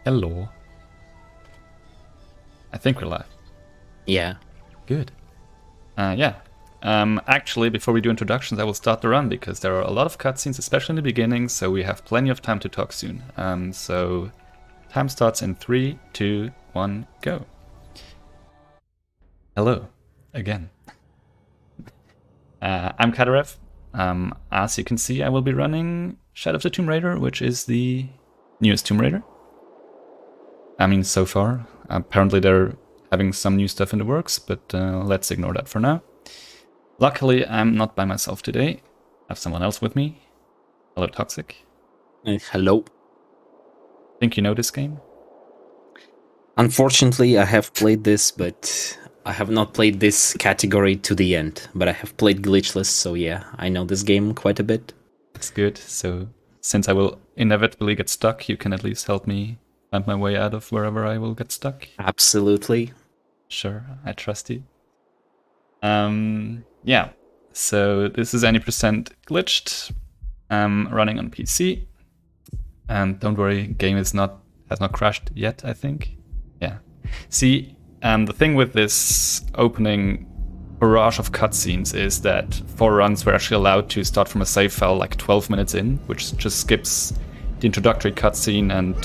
Hello. I think we're live. Yeah. Good. Yeah. Actually, before we do introductions, I will start the run because there are a lot of cutscenes, especially in the beginning, so we have plenty of time to talk soon. So time starts in 3, 2, 1, go. Hello. Again. I'm Cadarev. As you can see, I will be running Shadow of the Tomb Raider, which is the newest Tomb Raider. I mean, so far. Apparently they're having some new stuff in the works, but let's ignore that for now. Luckily, I'm not by myself today. I have someone else with me. Hello, Toxic. Hello. Think you know this game? Unfortunately, I have played this, but I have not played this category to the end. But I have played Glitchless, so yeah, I know this game quite a bit. That's good. So since I will inevitably get stuck, you can at least help me find my way out of wherever I will get stuck. Absolutely. Sure, I trust you. Yeah, so this is any percent glitched, running on PC. And don't worry, game has not crashed yet, I think. Yeah. See, the thing with this opening barrage of cutscenes is that for runs we're actually allowed to start from a save file like 12 minutes in, which just skips the introductory cutscene and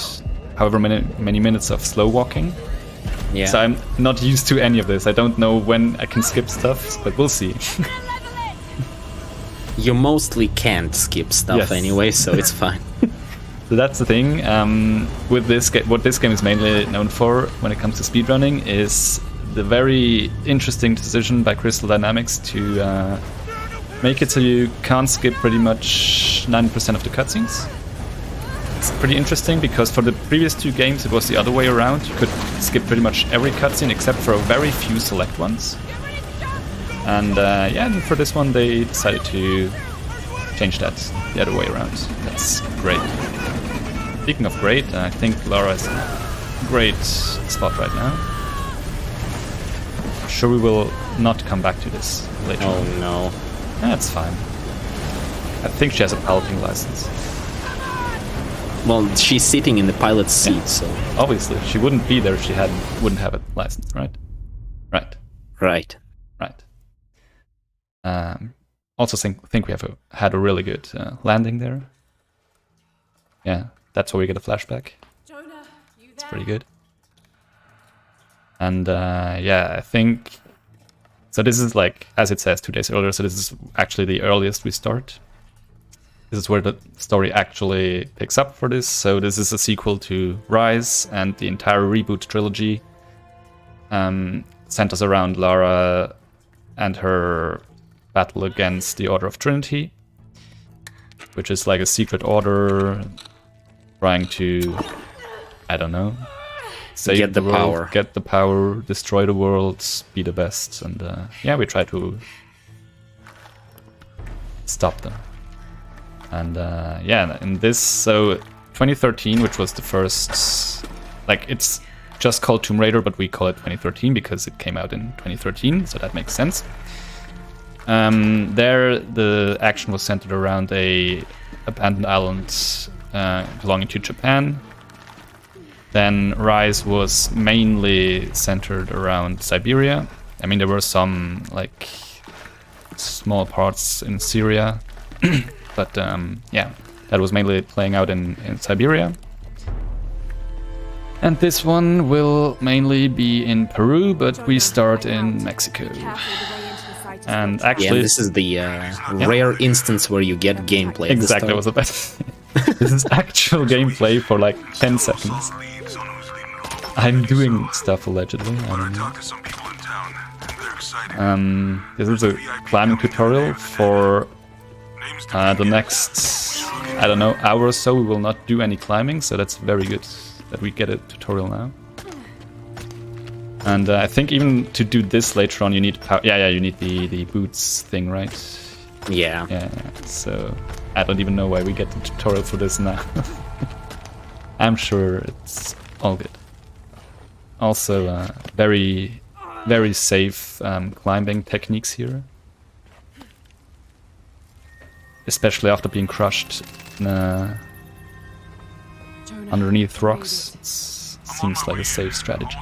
however many minutes of slow walking. Yeah. So I'm not used to any of this. I don't know when I can skip stuff, but we'll see. You mostly can't skip stuff Yes. anyway, so it's fine. So that's the thing. With this what this game is mainly known for when it comes to speedrunning is the very interesting decision by Crystal Dynamics to make it so you can't skip pretty much 90% of the cutscenes. It's pretty interesting because for the previous two games it was the other way around. You could skip pretty much every cutscene except for a very few select ones. And yeah, for this one they decided to change that the other way around. That's great. Speaking of great, I think Lara is in a great spot right now. I'm sure we will not come back to this later on. Oh no. That's fine. I think she has a piloting license. Well, she's sitting in the pilot's seat, Yeah. so... Obviously, she wouldn't be there if she wouldn't have a license, right? Right. Right. Right. Also think we had a really good landing there. Yeah, that's where we get a flashback. Jonah, you there? It's pretty good. And yeah, I think... So this is like, as it says, 2 days earlier, so this is actually the earliest we start. This is where the story actually picks up for this. So this is a sequel to Rise, and the entire reboot trilogy centers around Lara and her battle against the Order of Trinity, which is like a secret order trying to, I don't know, save Get the world, power. get the power, destroy the world, be the best, and yeah, we try to stop them. And yeah, in this, so 2013, which was the first, like it's just called Tomb Raider, but we call it 2013 because it came out in 2013, so that makes sense. There, the action was centered around a abandoned island belonging to Japan. Then Rise was mainly centered around Siberia. I mean, there were some like small parts in Syria, but yeah, that was mainly playing out in Siberia. And this one will mainly be in Peru, but we start in Mexico. And actually, Yeah, this is the rare instance where you get gameplay at the exactly, start. was the best. This is actual gameplay for like 10 seconds. I'm doing stuff allegedly, I don't know. This is a climbing tutorial for the next, I don't know, hour or so. We will not do any climbing, so that's very good that we get a tutorial now. And I think even to do this later on, you need power. Yeah, you need the boots thing, right? Yeah. Yeah. So I don't even know why we get the tutorial for this now. I'm sure it's all good. Also, very, very safe climbing techniques here, especially after being crushed in a underneath rocks. It seems like a safe strategy.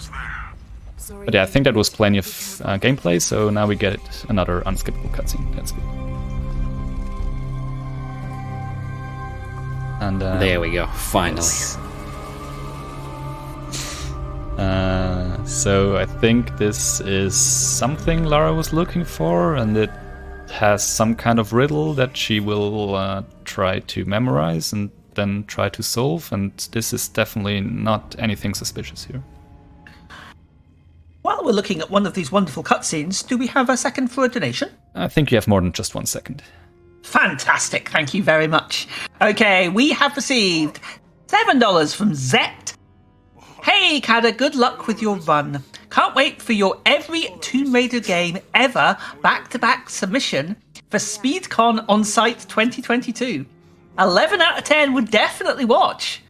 But yeah, I think that was plenty of gameplay, so now we get another unskippable cutscene. That's good. And there we go, finally. So I think this is something Lara was looking for, and it has some kind of riddle that she will try to memorize and then try to solve, and this is definitely not anything suspicious here. While we're looking at one of these wonderful cutscenes, do we have a second for a donation? I think you have more than just 1 second. Fantastic, thank you very much. Okay, we have received $7 from Zet. Hey, Cada, good luck with your run. Can't wait for your every Tomb Raider game ever back-to-back submission for SpeedCon On-Site 2022. 11 out of 10 would definitely watch.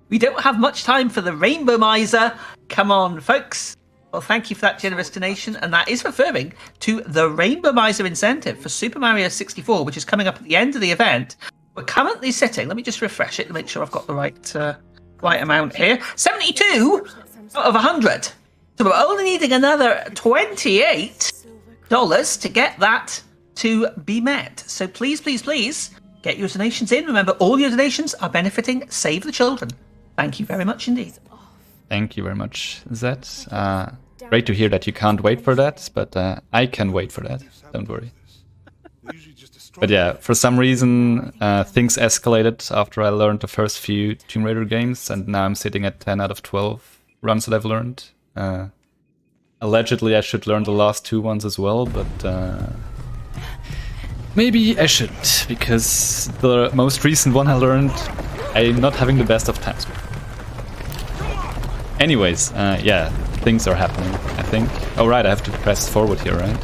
We don't have much time for the Rainbow Miser. Come on, folks. Well, thank you for that generous donation, and that is referring to the Rainbow Miser incentive for Super Mario 64, which is coming up at the end of the event. We're currently sitting, let me just refresh it to make sure I've got the right amount here, 72 out of 100. So we're only needing another $28 to get that to be met. So please, please, please get your donations in. Remember, all your donations are benefiting Save the Children. Thank you very much indeed. Thank you very much, Zed. Great to hear that you can't wait for that, but I can wait for that. Don't worry. But yeah, for some reason, things escalated after I learned the first few Tomb Raider games, and now I'm sitting at 10 out of 12 runs that I've learned. Allegedly, I should learn the last 2 ones as well, but maybe I shouldn't, because the most recent one I learned, I'm not having the best of times with. Anyways, yeah, things are happening, I think. Oh right, I have to press forward here, right?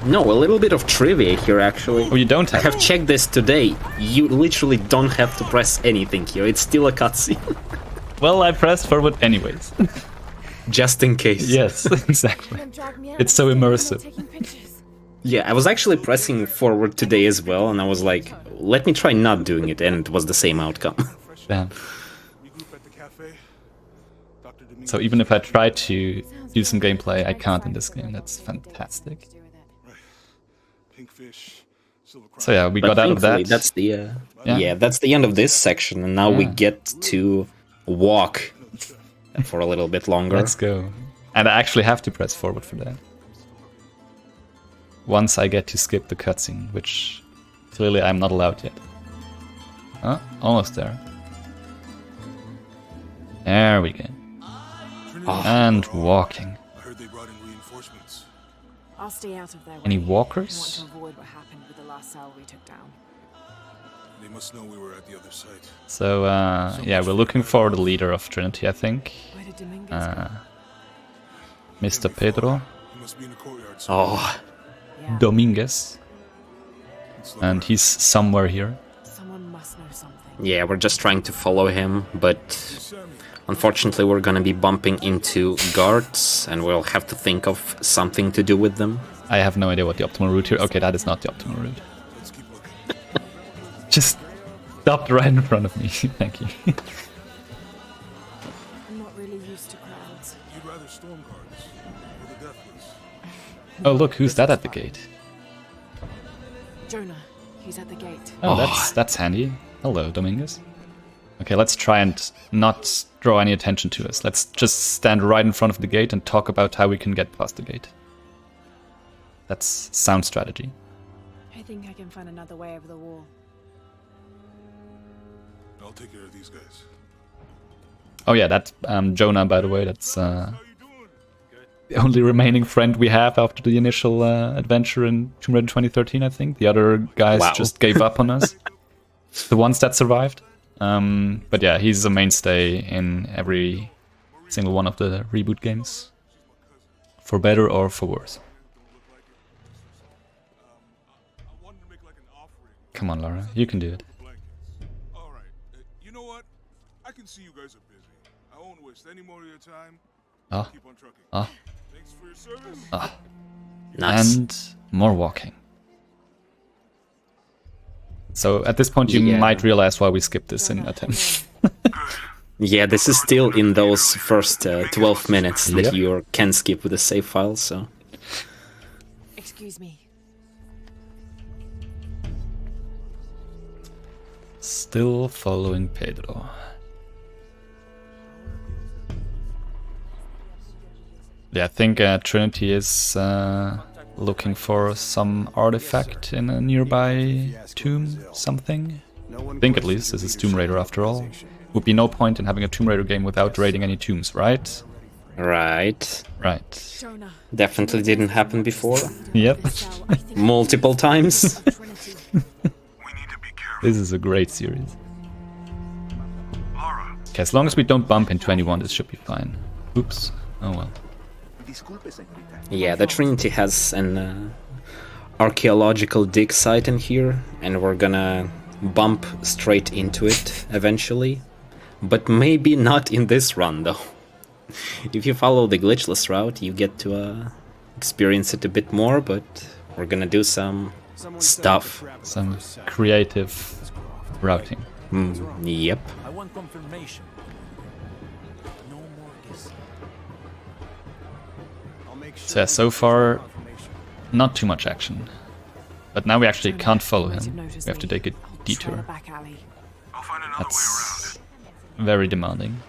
No, a little bit of trivia here, actually. Oh, you don't have? I have checked this today. You literally don't have to press anything here. It's still a cutscene. Well, I pressed forward anyways. Just in case. Yes, exactly. It's so immersive. Yeah, I was actually pressing forward today as well, and I was like, let me try not doing it, and it was the same outcome. Damn. So even if I try to do some gameplay, I can't in this game. That's fantastic. So yeah, we got out of that. That's the that's the end of this section, and now we get to walk for a little bit longer. Let's go. And I actually have to press forward for that. Once I get to skip the cutscene, which clearly I'm not allowed yet. Oh, almost there. There we go. Oh. And walking. I heard they brought in reinforcements. I'll stay out of their way. Any walkers? I want to avoid what happened with the last cell we took down. They must know we were at the other site. So, yeah, we're looking for the leader of Trinity, I think. Where did Dominguez go? Mr. Pedro. He must be in the courtyard. Oh, Yeah. Dominguez. And he's somewhere here. Someone must know something. yeah, we're just trying to follow him, but unfortunately we're gonna be bumping into guards, and we'll have to think of something to do with them. I have no idea what the optimal route here. Okay, that is not the optimal route. Let's keep looking. Just stopped right in front of me. Thank you. I'm not really used to crowds. You'd rather storm guards or the deathless. Oh, look, who's that at the gate? Jonah, he's at the gate. Oh, that's handy. Hello, Dominguez. Okay, let's try and not draw any attention to us. Let's just stand right in front of the gate and talk about how we can get past the gate. That's sound strategy. I think I can find another way over the wall. I'll take care of these guys. Oh yeah, that's Jonah, by the way. That's the only remaining friend we have after the initial adventure in Tomb Raider 2013, I think. The other guys just gave up on us. The ones that survived. But yeah, he's a mainstay in every single one of the reboot games. For better or for worse. Come on, Laura, you can do it. Alright, you know what? I can see you guys are busy. I won't waste any more of your time. Ah, Keep on trucking. ah, Thanks for your service. ah. Nice. And more walking. So at this point you might realize why we skipped this in attempt. Yeah, this is still in those first 12 minutes that Yep. you can skip with the save file, so... Excuse me. Still following Pedro. Yeah, I think Trinity is looking for some artifact in a nearby tomb, something. I think at least this is Tomb Raider after all. Would be no point in having a Tomb Raider game without raiding any tombs, right? Right. Right. Shona. Definitely didn't happen before. Yep. Multiple times. Trinity. This is a great series. Okay, as long as we don't bump into anyone, this should be fine. Oops. Oh well. Yeah, the Trinity has an archaeological dig site in here, and we're gonna bump straight into it eventually. But maybe not in this run, though. If you follow the glitchless route, you get to experience it a bit more, but we're gonna do some stuff. Some creative routing. Yep. I want confirmation. No more guessing. So yeah, so far, not too much action. But now we actually can't follow him. We have to take a detour. Back alley. That's very demanding.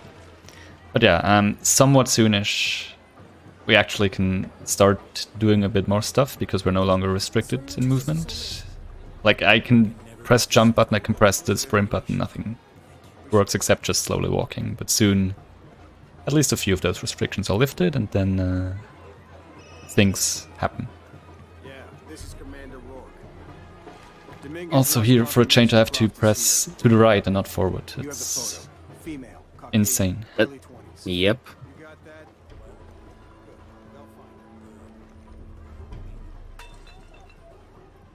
But yeah, somewhat soonish we actually can start doing a bit more stuff because we're no longer restricted in movement. Like I can press jump button, I can press the sprint button, nothing works except just slowly walking. But soon, at least a few of those restrictions are lifted and then things happen. Also here, for a change, I have to press to the right and not forward. It's insane. Yep.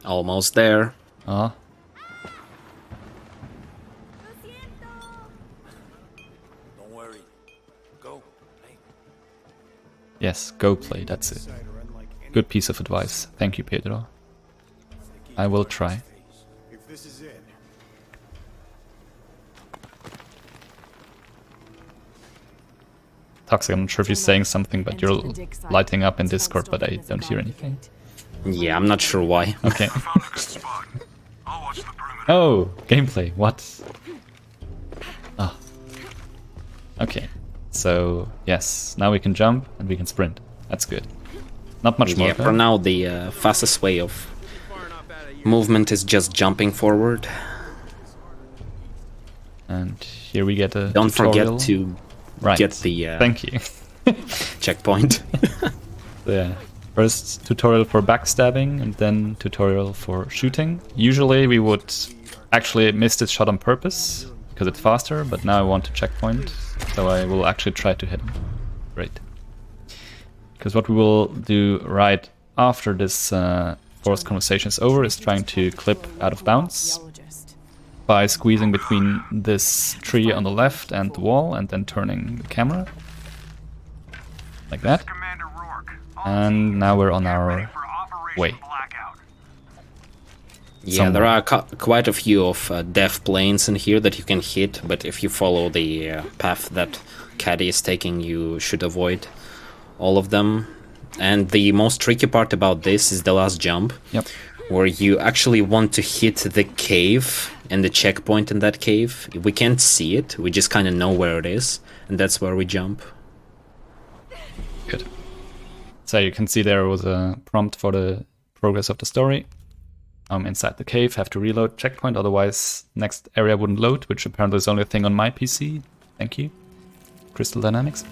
Almost there. Ah. Don't worry. Go. Play. Yes, go play, that's it. Good piece of advice. Thank you, Pedro. I will try. Toxic, I'm not sure if you're saying something, but you're lighting up in Discord, but I don't hear anything. Yeah, I'm not sure why. Okay. Oh, gameplay, what? Ah. Okay, so yes, now we can jump and we can sprint. That's good. Not much more. Yeah, for now the fastest way of movement is just jumping forward. And here we get a Don't tutorial. forget to Right. get the Thank you. checkpoint. Yeah. First tutorial for backstabbing and then tutorial for shooting. Usually we would actually miss this shot on purpose because it's faster, but now I want a checkpoint, so I will actually try to hit him. Great. Because what we will do right after this forced conversation is over is trying to clip out of bounds by squeezing between this tree on the left and the wall and then turning the camera. Like that. And now we're on our way. Yeah, there are quite a few of death planes in here that you can hit, but if you follow the path that Caddy is taking, you should avoid all of them. And the most tricky part about this is the last jump, Yep. where you actually want to hit the cave and the checkpoint in that cave. We can't see it, we just kind of know where it is, and that's where we jump. Good. So you can see there was a prompt for the progress of the story. I'm inside the cave, have to reload checkpoint, otherwise next area wouldn't load, which apparently is only a thing on my PC. Thank you, Crystal Dynamics.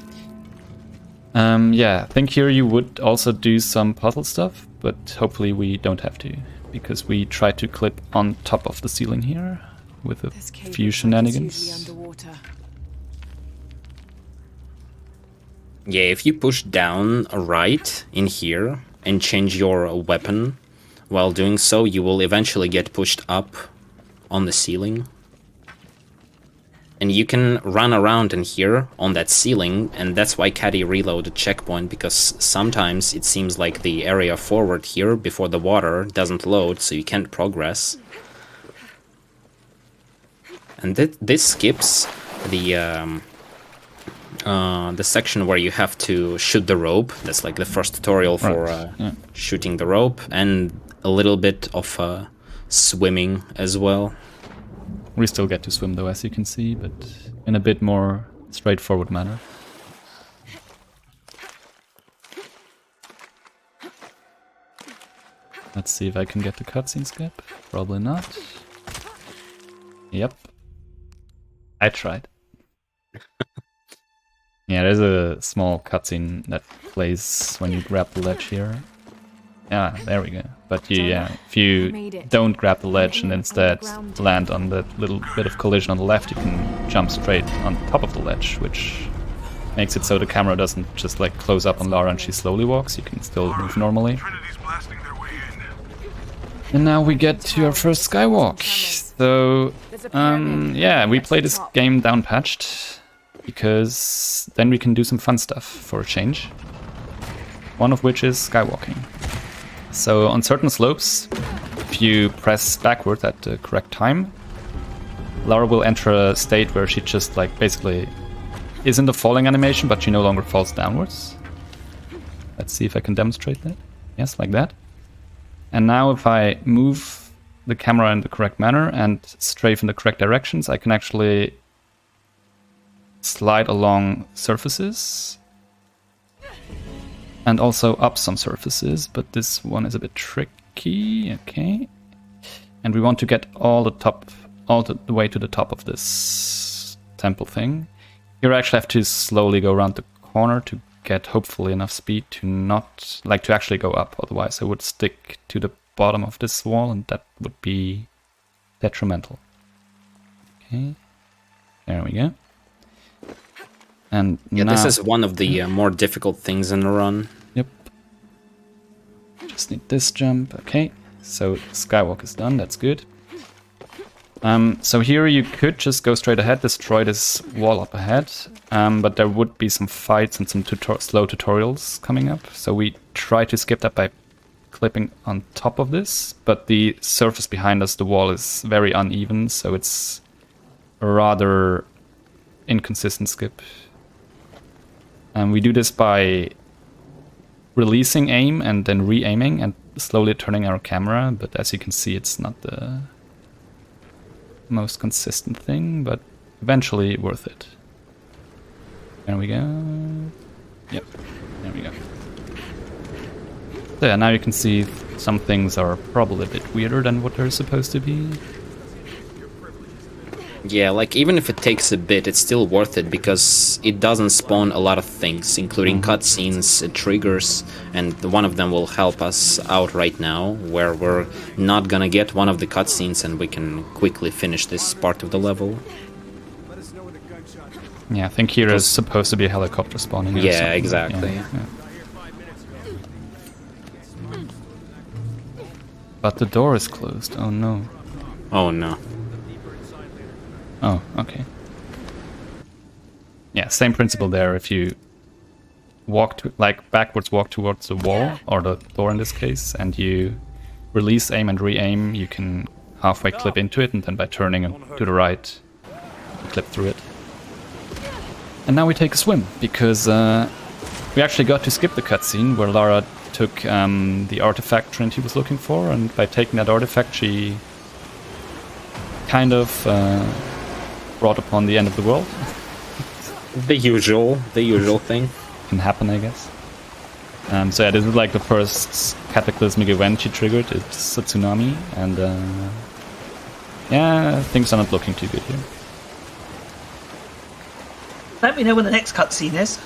Yeah, I think here you would also do some puzzle stuff, but hopefully we don't have to, because we try to clip on top of the ceiling here with a few shenanigans. Yeah, if you push down right in here and change your weapon, while doing so, you will eventually get pushed up on the ceiling. And you can run around in here on that ceiling, and that's why Caddy reloaded checkpoint, because sometimes it seems like the area forward here before the water doesn't load, so you can't progress. And this skips the The section where you have to shoot the rope. That's like the first tutorial for shooting the rope, and a little bit of swimming as well. We still get to swim though, as you can see, but in a bit more straightforward manner. Let's see if I can get the cutscene skip. Probably not. Yep. I tried. Yeah, there's a small cutscene that plays when you grab the ledge here. Yeah, there we go. But if you don't grab the ledge and instead land on that little bit of collision on the left, you can jump straight on top of the ledge, which makes it so the camera doesn't just like close up on Lara and she slowly walks. You can still move normally. And now we get to our first skywalk. So, yeah, we play this game down-patched because then we can do some fun stuff for a change. One of which is skywalking. So on certain slopes, if you press backward at the correct time, Lara will enter a state where she just like basically is in the falling animation, but she no longer falls downwards. Let's see if I can demonstrate that. Yes, like that. And now if I move the camera in the correct manner and strafe in the correct directions, I can actually slide along surfaces and also up some surfaces, but this one is a bit tricky. Okay. And we want to get all the way to the top of this temple thing. Here I actually have to slowly go around the corner to get hopefully enough speed to not, like, to actually go up. Otherwise I would stick to the bottom of this wall and that would be detrimental. Okay. There we go. And yeah, now, this is one of the more difficult things in the run. Yep. Just need this jump. Okay. So skywalk is done. That's good. So here you could just go straight ahead, destroy this wall up ahead, but there would be some fights and some slow tutorials coming up. So we try to skip that by clipping on top of this, but the surface behind us, the wall, is very uneven, so it's a rather inconsistent skip. And we do this by releasing aim and then re-aiming and slowly turning our camera, but as you can see, it's not the most consistent thing, but eventually worth it. There we go. Yep, there we go. So yeah, now you can see some things are probably a bit weirder than what they're supposed to be. Yeah, like even if it takes a bit, it's still worth it because it doesn't spawn a lot of things, including cutscenes, triggers, and one of them will help us out right now, where we're not gonna get one of the cutscenes and we can quickly finish this part of the level. Yeah, I think here is supposed to be a helicopter spawning. Yeah, exactly. Yeah. But the door is closed. Oh no. Oh no. Oh, okay. Yeah, same principle there. If you walk backwards, walk towards the wall, or the door in this case, and you release aim and re-aim, you can halfway clip into it, and then by turning to the right, clip through it. And now we take a swim, because we actually got to skip the cutscene where Lara took the artifact Trinity was looking for, and by taking that artifact, she kind of brought upon the end of the world. The usual thing. Can happen, I guess. So yeah, this is like the first cataclysmic event she triggered. It's a tsunami, and yeah, things are not looking too good here. Let me know when the next cutscene is.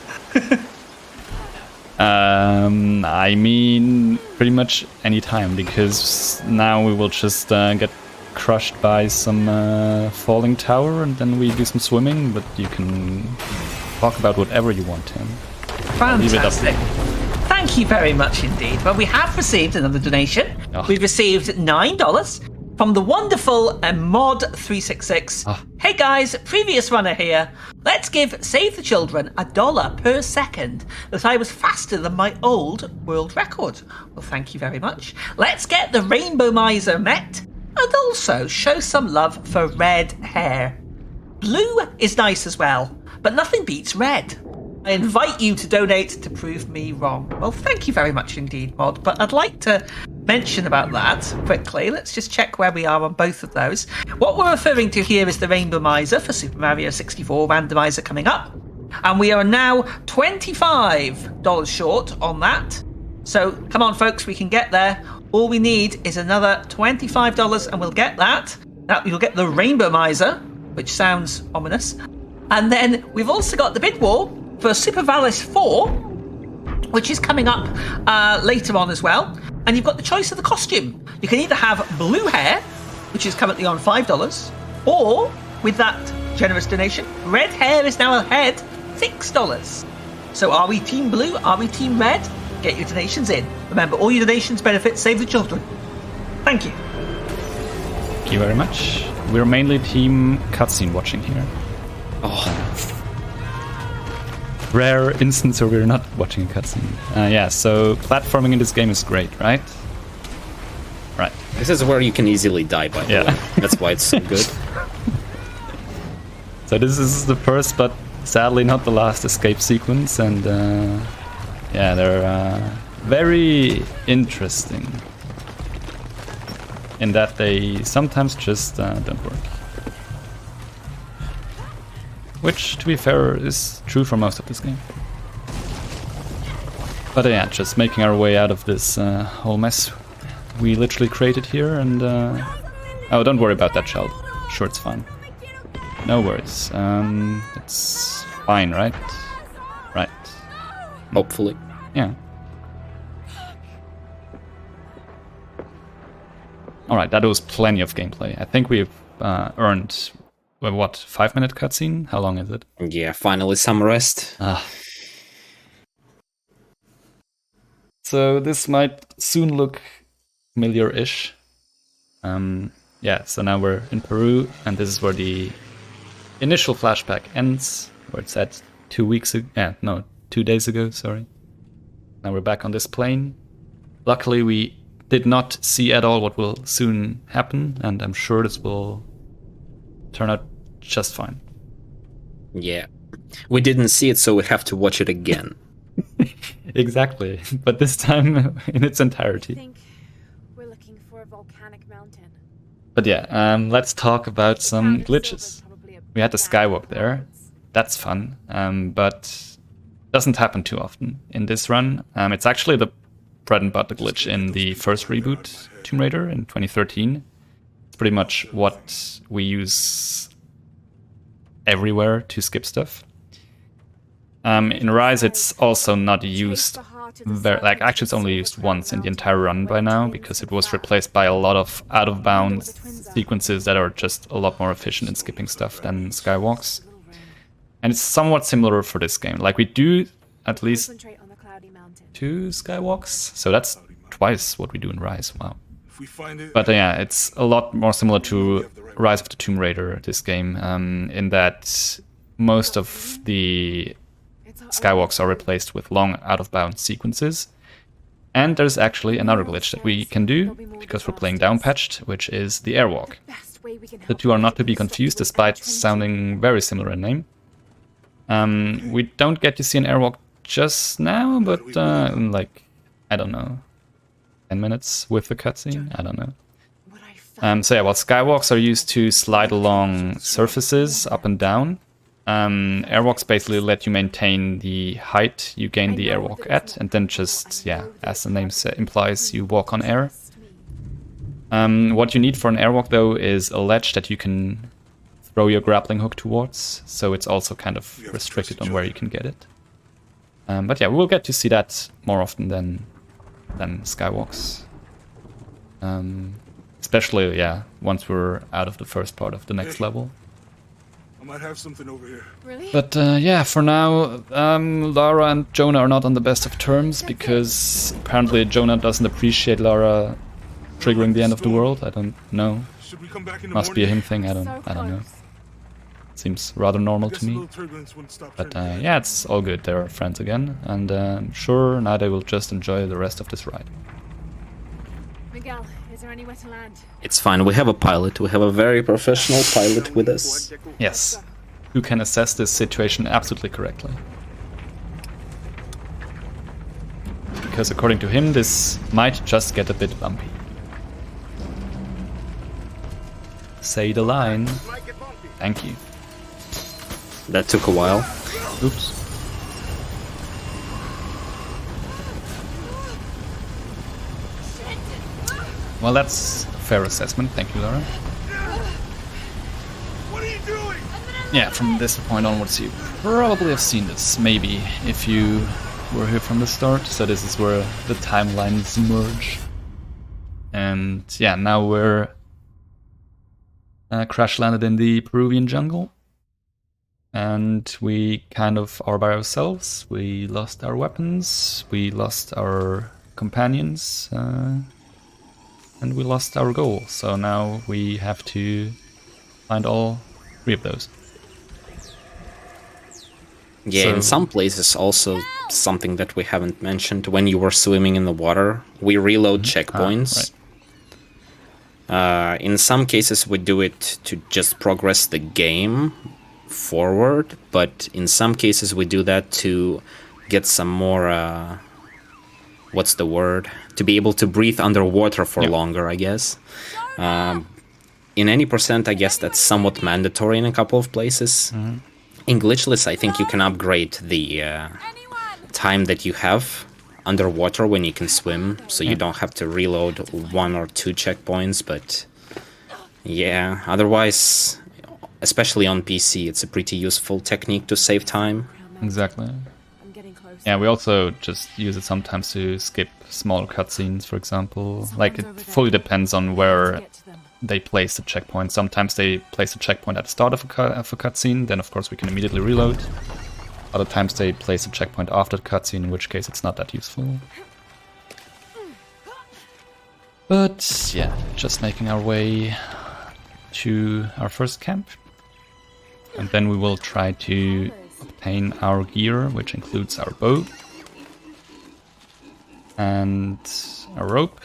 I mean, pretty much any time, because now we will just get crushed by some falling tower, and then we do some swimming, but you can talk about whatever you want, Tim. Fantastic. Thank you very much indeed. Well, we have received another donation. Oh. We've received $9 from the wonderful Mod366. Oh. Hey guys, previous runner here. Let's give Save the Children $1 per second that I was faster than my old world record. Well, thank you very much. Let's get the Rainbow Miser met. And also show some love for red hair. Blue is nice as well, but nothing beats red. I invite you to donate to prove me wrong. Well, thank you very much indeed, Mod, but I'd like to mention about that quickly. Let's just check where we are on both of those. What we're referring to here is the Randomizer for Super Mario 64 Randomizer coming up. And we are now $25 short on that. So come on, folks, we can get there. All we need is another $25 and we'll get that. Now you'll get the Rainbow Miser, which sounds ominous. And then we've also got the bid war for Super Valis 4, which is coming up later on as well. And you've got the choice of the costume. You can either have blue hair, which is currently on $5, or with that generous donation, red hair is now ahead, $6. So are we team blue? Are we team red? Get your donations in. Remember, all your donations benefit Save the Children. Thank you. Thank you very much. We're mainly team cutscene watching here. Oh, Rare instance where we're not watching a cutscene. Yeah, so platforming in this game is great, right? Right. this is where you can easily die, by the way. That's why it's so good. So this is the first, but sadly not the last escape sequence, and yeah, they're very interesting in that they sometimes just don't work. Which, to be fair, is true for most of this game. But yeah, just making our way out of this whole mess we literally created here, and oh, don't worry about that, child. Sure, it's fine. No worries. It's fine, right? Right. Hopefully. Yeah. Alright, that was plenty of gameplay. I think we've earned, what, 5-minute cutscene? How long is it? Yeah, finally some rest. So this might soon look familiar-ish. Yeah, so now we're in Peru, and this is where the initial flashback ends, where it's at 2 weeks ago. Yeah, no, 2 days ago, sorry. Now we're back on this plane. Luckily, we did not see at all what will soon happen, and I'm sure this will turn out just fine. Yeah. We didn't see it, so we have to watch it again. Exactly, but this time in its I entirety. think we're looking for a volcanic mountain. But yeah, let's talk about some glitches. We had the skywalk there. That's fun, but doesn't happen too often in this run. It's actually the bread and butter glitch in the first reboot Tomb Raider in 2013. It's pretty much what we use everywhere to skip stuff. In Rise, it's also not used actually it's only used once in the entire run by now, because it was replaced by a lot of out-of-bounds sequences that are just a lot more efficient in skipping stuff than skywalks. And it's somewhat similar for this game. Like, we do at least 2 skywalks, so that's twice what we do in Rise. Wow. But yeah, it's a lot more similar to Rise of the Tomb Raider, this game, in that most of the skywalks are replaced with long out-of-bounds sequences. And there's actually another glitch that we can do, because we're playing downpatched, which is the airwalk. The two are not to be confused, despite sounding very similar in name. We don't get to see an airwalk just now, but in like, I don't know, 10 minutes with the cutscene? I don't know. So yeah, well, skywalks are used to slide along surfaces up and down. Airwalks basically let you maintain the height you gain the airwalk at, and then just, yeah, as the name implies, you walk on air. What you need for an airwalk, though, is a ledge that you can throw your grappling hook towards, so it's also kind of restricted on where you can get it. But yeah, we'll get to see that more often than skywalks. Especially, yeah, once we're out of the first part of the next level. I might have something over here. Really? But yeah, for now, Lara and Jonah are not on the best of terms, because apparently Jonah doesn't appreciate Lara triggering the end of the world. I don't know. Should we come back in the Must be a morning? him thing. I don't know. Seems rather normal to me. But yeah, it's all good. They're friends again, and I'm sure now they will just enjoy the rest of this ride. Miguel, is there anywhere to land? It's fine, we have a pilot. We have a very professional pilot with us. Yes, who can assess this situation absolutely correctly. because according to him, this might just get a bit bumpy. Say the line. Thank you. That took a while. Oops. Well, that's a fair assessment. Thank you, Laura. What are you doing? Yeah, from this point onwards, you probably have seen this, maybe, if you were here from the start. So this is where the timelines merge. And yeah, now we're crash landed in the Peruvian jungle. And we kind of are by ourselves. We lost our weapons, we lost our companions, and we lost our goal. So now we have to find all 3 of those. Yeah, So- in some places also something that we haven't mentioned. When you were swimming in the water, we reload checkpoints. Right. In some cases we do it to just progress the game forward, but in some cases we do that to get some more what's the word? To be able to breathe underwater for longer, I guess. In any percent, I guess that's somewhat mandatory in a couple of places. In glitchless, I think you can upgrade the time that you have underwater when you can swim, so you don't have to reload 1 or 2 checkpoints, but yeah, otherwise, especially on PC, it's a pretty useful technique to save time. Exactly. I'm getting close. Yeah, we also just use it sometimes to skip small cutscenes, for example. Like, it fully depends on where they place the checkpoint. Sometimes they place a checkpoint at the start of a cutscene, then of course we can immediately reload. Other times they place a checkpoint after the cutscene, in which case it's not that useful. But yeah, just making our way to our first camp. And then we will try to obtain our gear, which includes our bow and a rope,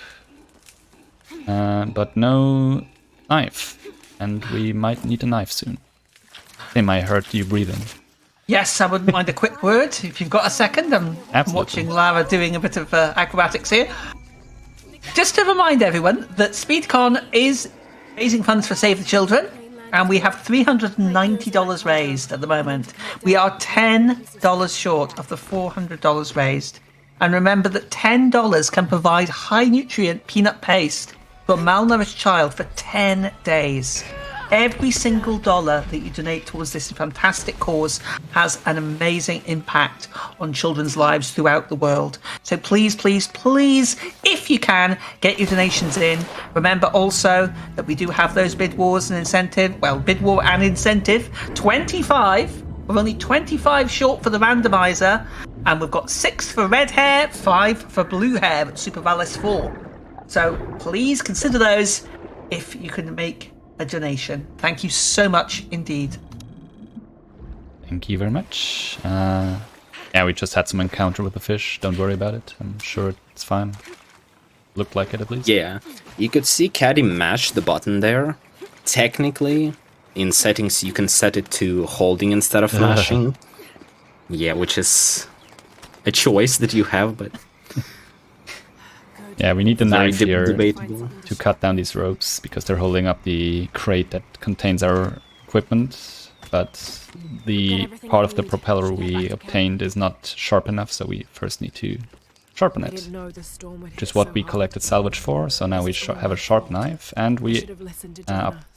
but no knife. And we might need a knife soon. Tim, I heard you breathing. Yes, I wouldn't mind a quick word if you've got a second. I'm Absolutely. watching Lara doing a bit of acrobatics here. Just to remind everyone that SpeedCon is raising funds for Save the Children, and we have $390 raised at the moment. We are $10 short of the $400 raised. And remember that $10 can provide high-nutrient peanut paste to a malnourished child for 10 days. Every single dollar that you donate towards this fantastic cause has an amazing impact on children's lives throughout the world. So please, please, please, if you can, get your donations in. Remember also that we do have those bid wars and incentive. Well, bid war and incentive. 25. We're only 25 short for the randomizer. And we've got 6 for red hair, 5 for blue hair at Super Valis 4. So please consider those if you can make a donation. Thank you so much indeed. Thank you very much. Yeah, we just had some encounter with the fish. Don't worry about it. I'm sure it's fine. Looked like it at least. Yeah, you could see Caddy mash the button there. Technically, in settings you can set it to holding instead of mashing. Yeah, which is a choice that you have, but Yeah, we need the very knife here debatable. to cut down these ropes because they're holding up the crate that contains our equipment. But the part of the propeller we obtained is not sharp enough, so we first need to sharpen it, which is what we collected salvage for. So now we have a sharp knife, and we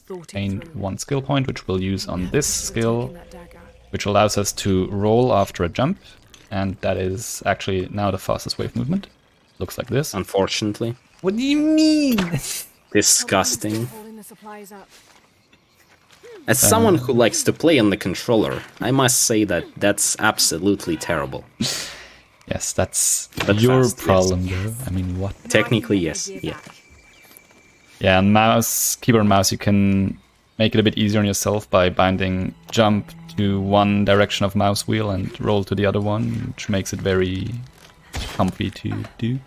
obtained 1 skill point, which we'll use on this skill, which allows us to roll after a jump, and that is actually now the fastest wave movement. Looks like this. Unfortunately. What do you mean? Disgusting. Holding the supplies up. As someone who likes to play on the controller, I must say that that's absolutely terrible. Yes, that's But your fast, yes. problem, though. I mean, what? Technically, yes. Yeah. Yeah, and keyboard and mouse, you can make it a bit easier on yourself by binding jump to one direction of mouse wheel and roll to the other one, which makes it very comfy to do.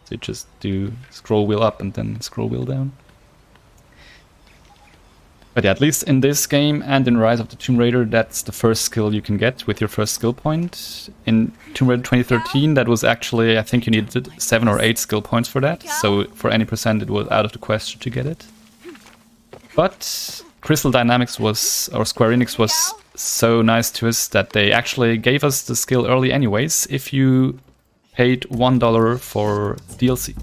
So you just do scroll wheel up and then scroll wheel down. But yeah, at least in this game and in Rise of the Tomb Raider, that's the first skill you can get with your first skill point. In Tomb Raider 2013, that was actually, I think you needed 7 or 8 skill points for that. So for any percent, it was out of the question to get it. But Crystal Dynamics was, or Square Enix was so nice to us that they actually gave us the skill early anyways if you paid $1 for DLC.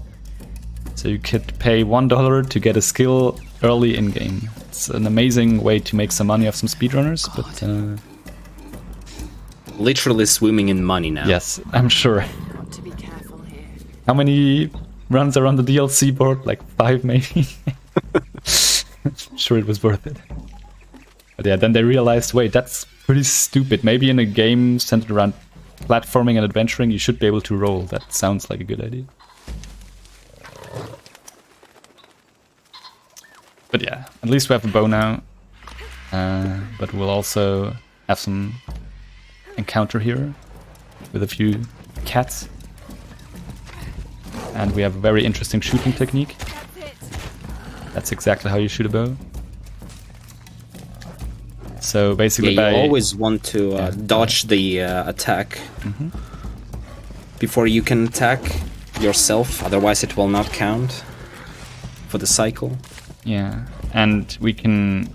So you could pay $1 to get a skill early in-game. It's an amazing way to make some money off some speedrunners, but... Literally swimming in money now. Yes, I'm sure. Got to be careful here. How many runs are on the DLC board? Like 5 maybe? Sure it was worth it. But yeah, then they realized, wait, that's pretty stupid. Maybe in a game centered around platforming and adventuring, you should be able to roll. That sounds like a good idea. But yeah, at least we have a bow now. But we'll also have some encounter here with a few cats. And we have a very interesting shooting technique. That's exactly how you shoot a bow. So basically, you always want to dodge the attack before you can attack yourself, otherwise it will not count for the cycle. Yeah, and we can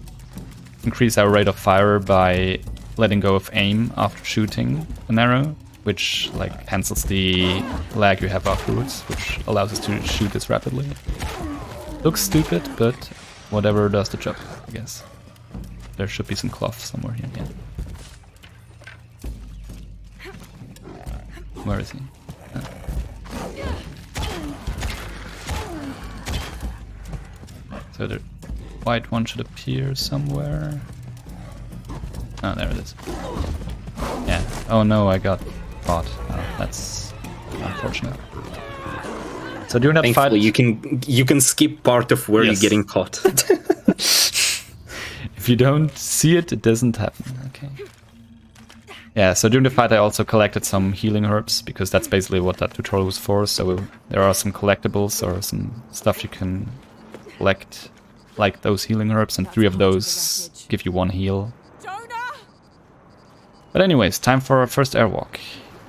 increase our rate of fire by letting go of aim after shooting an arrow, which like cancels the lag you have afterwards, which allows us to shoot this rapidly. Looks stupid, but whatever does the job, I guess. There should be some cloth somewhere here. Yeah. Where is he? So the white one should appear somewhere. Oh, there it is. Yeah. Oh no, I got caught. Oh, that's unfortunate. So during that fight, you can skip part of where you're getting caught. If you don't see it, it doesn't happen. Okay. Yeah, so during the fight I also collected some healing herbs, because that's basically what that tutorial was for. So there are some collectibles or some stuff you can collect, like those healing herbs, and 3 of those give you 1 heal. But anyways, time for our first airwalk.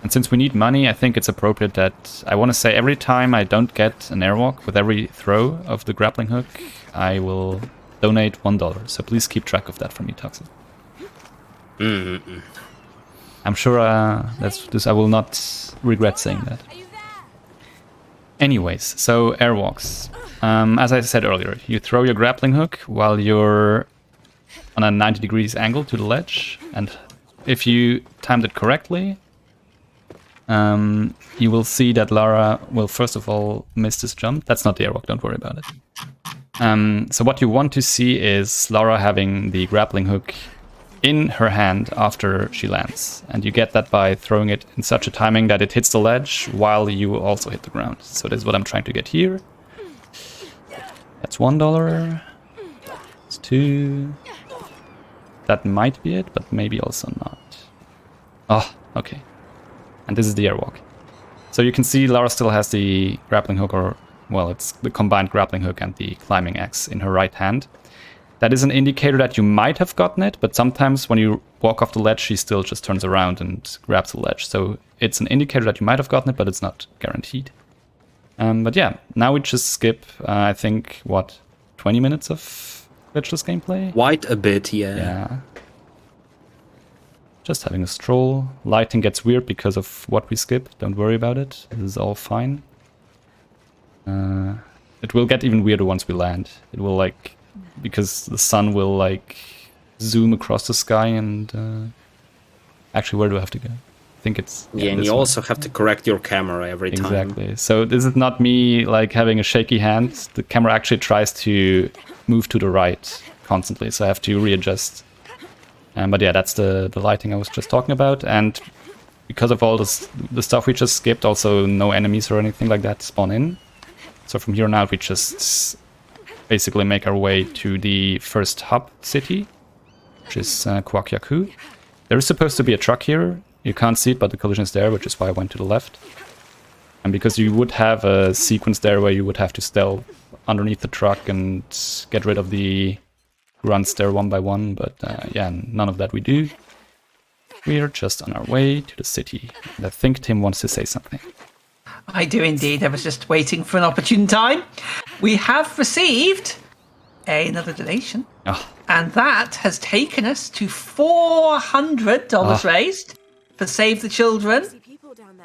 And since we need money, I think it's appropriate that I want to say every time I don't get an airwalk, with every throw of the grappling hook, I will donate $1. So please keep track of that for me, Toxic. I'm sure I will not regret saying that. Anyways, so airwalks. As I said earlier, you throw your grappling hook while you're on a 90 degrees angle to the ledge, and if you timed it correctly, you will see that Lara will first of all miss this jump. That's not the airwalk, don't worry about it. So what you want to see is Lara having the grappling hook in her hand after she lands. And you get that by throwing it in such a timing that it hits the ledge while you also hit the ground. So this is what I'm trying to get here. That's $1. That's 2. That might be it, but maybe also not. Oh, okay. And this is the airwalk. So you can see Lara still has the grappling hook, or, well, it's the combined grappling hook and the climbing axe in her right hand. That is an indicator that you might have gotten it, but sometimes when you walk off the ledge, she still just turns around and grabs the ledge. So it's an indicator that you might have gotten it, but it's not guaranteed. But yeah, now we just skip, I think, what, 20 minutes of glitchless gameplay? Quite a bit, yeah. Yeah. Just having a stroll. Lighting gets weird because of what we skip. Don't worry about it. This is all fine. It will get even weirder once we land. It will, like, because the sun will, like, zoom across the sky and... Actually, where do I have to go? I think it's... Yeah, and you also have to correct your camera every time. Exactly. So this is not me, like, having a shaky hand. The camera actually tries to move to the right constantly, so I have to readjust. But yeah, that's the lighting I was just talking about. And because of all the stuff we just skipped, also no enemies or anything like that spawn in. So from here on out, we just basically make our way to the first hub city, which is Kwakyaku. There is supposed to be a truck here. You can't see it, but the collision is there, which is why I went to the left. And because you would have a sequence there where you would have to stealth underneath the truck and get rid of the runs there one by one, but yeah, none of that we do. We are just on our way to the city. And I think Tim wants to say something. I do indeed. I was just waiting for an opportune time. We have received another donation, and that has taken us to $400 raised for Save the Children.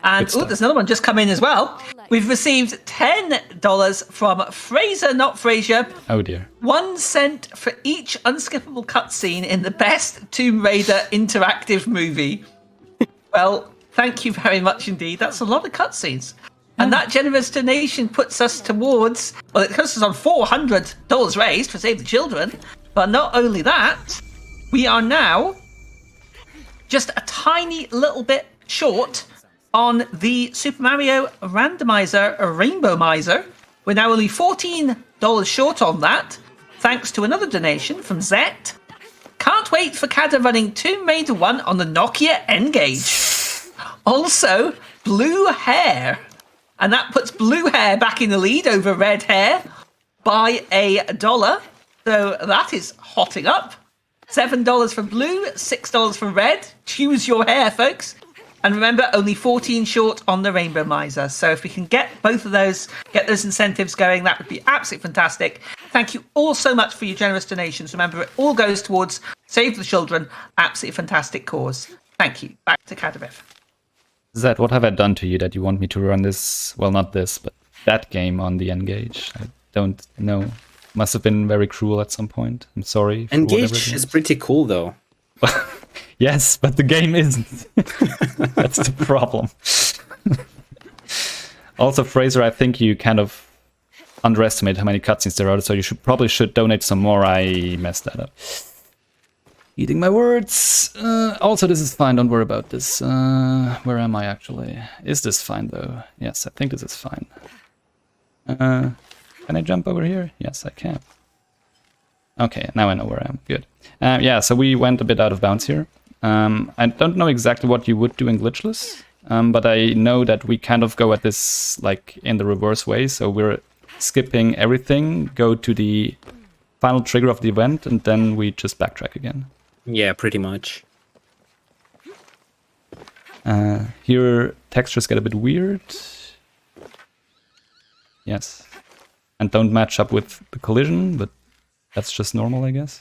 And there's another one just come in as well. We've received $10 from Fraser, not Frasier. Oh dear. 1 cent for each unskippable cutscene in the best Tomb Raider interactive movie. Well, thank you very much indeed. That's a lot of cutscenes. And that generous donation puts us towards, well, it puts us on $400 raised for Save the Children. But not only that, we are now just a tiny little bit short on the Super Mario Randomizer Rainbow Miser. We're now only $14 short on that, thanks to another donation from Zet. Can't wait for Cadarev running Tomb Raider 1 on the Nokia N-Gage. Also, blue hair. And that puts blue hair back in the lead over red hair by $1. So that is hotting up. $7 for blue, $6 for red. Choose your hair, folks. And remember, only 14 short on the Rainbow Miser. So if we can get both of those, get those incentives going, that would be absolutely fantastic. Thank you all so much for your generous donations. Remember, it all goes towards Save the Children. Absolutely fantastic cause. Thank you. Back to Cadarev. Zed, what have I done to you that you want me to run this, well, not this, but that game on the N-Gage? I don't know. Must have been very cruel at some point. I'm sorry. N-Gage is pretty cool, though. Yes, but the game isn't. That's the problem. Also, Fraser, I think you kind of underestimate how many cutscenes there are, so you probably should donate some more. I messed that up. Eating my words. Also, this is fine. Don't worry about this. Where am I actually? Is this fine though? Yes, I think this is fine. Can I jump over here? Yes, I can. Okay, now I know where I am. Good. Yeah, so we went a bit out of bounds here. I don't know exactly what you would do in glitchless, but I know that we kind of go at this like in the reverse way. So we're skipping everything, go to the final trigger of the event, and then we just backtrack again. Yeah, pretty much. Here, textures get a bit weird. Yes. And don't match up with the collision, but that's just normal, I guess.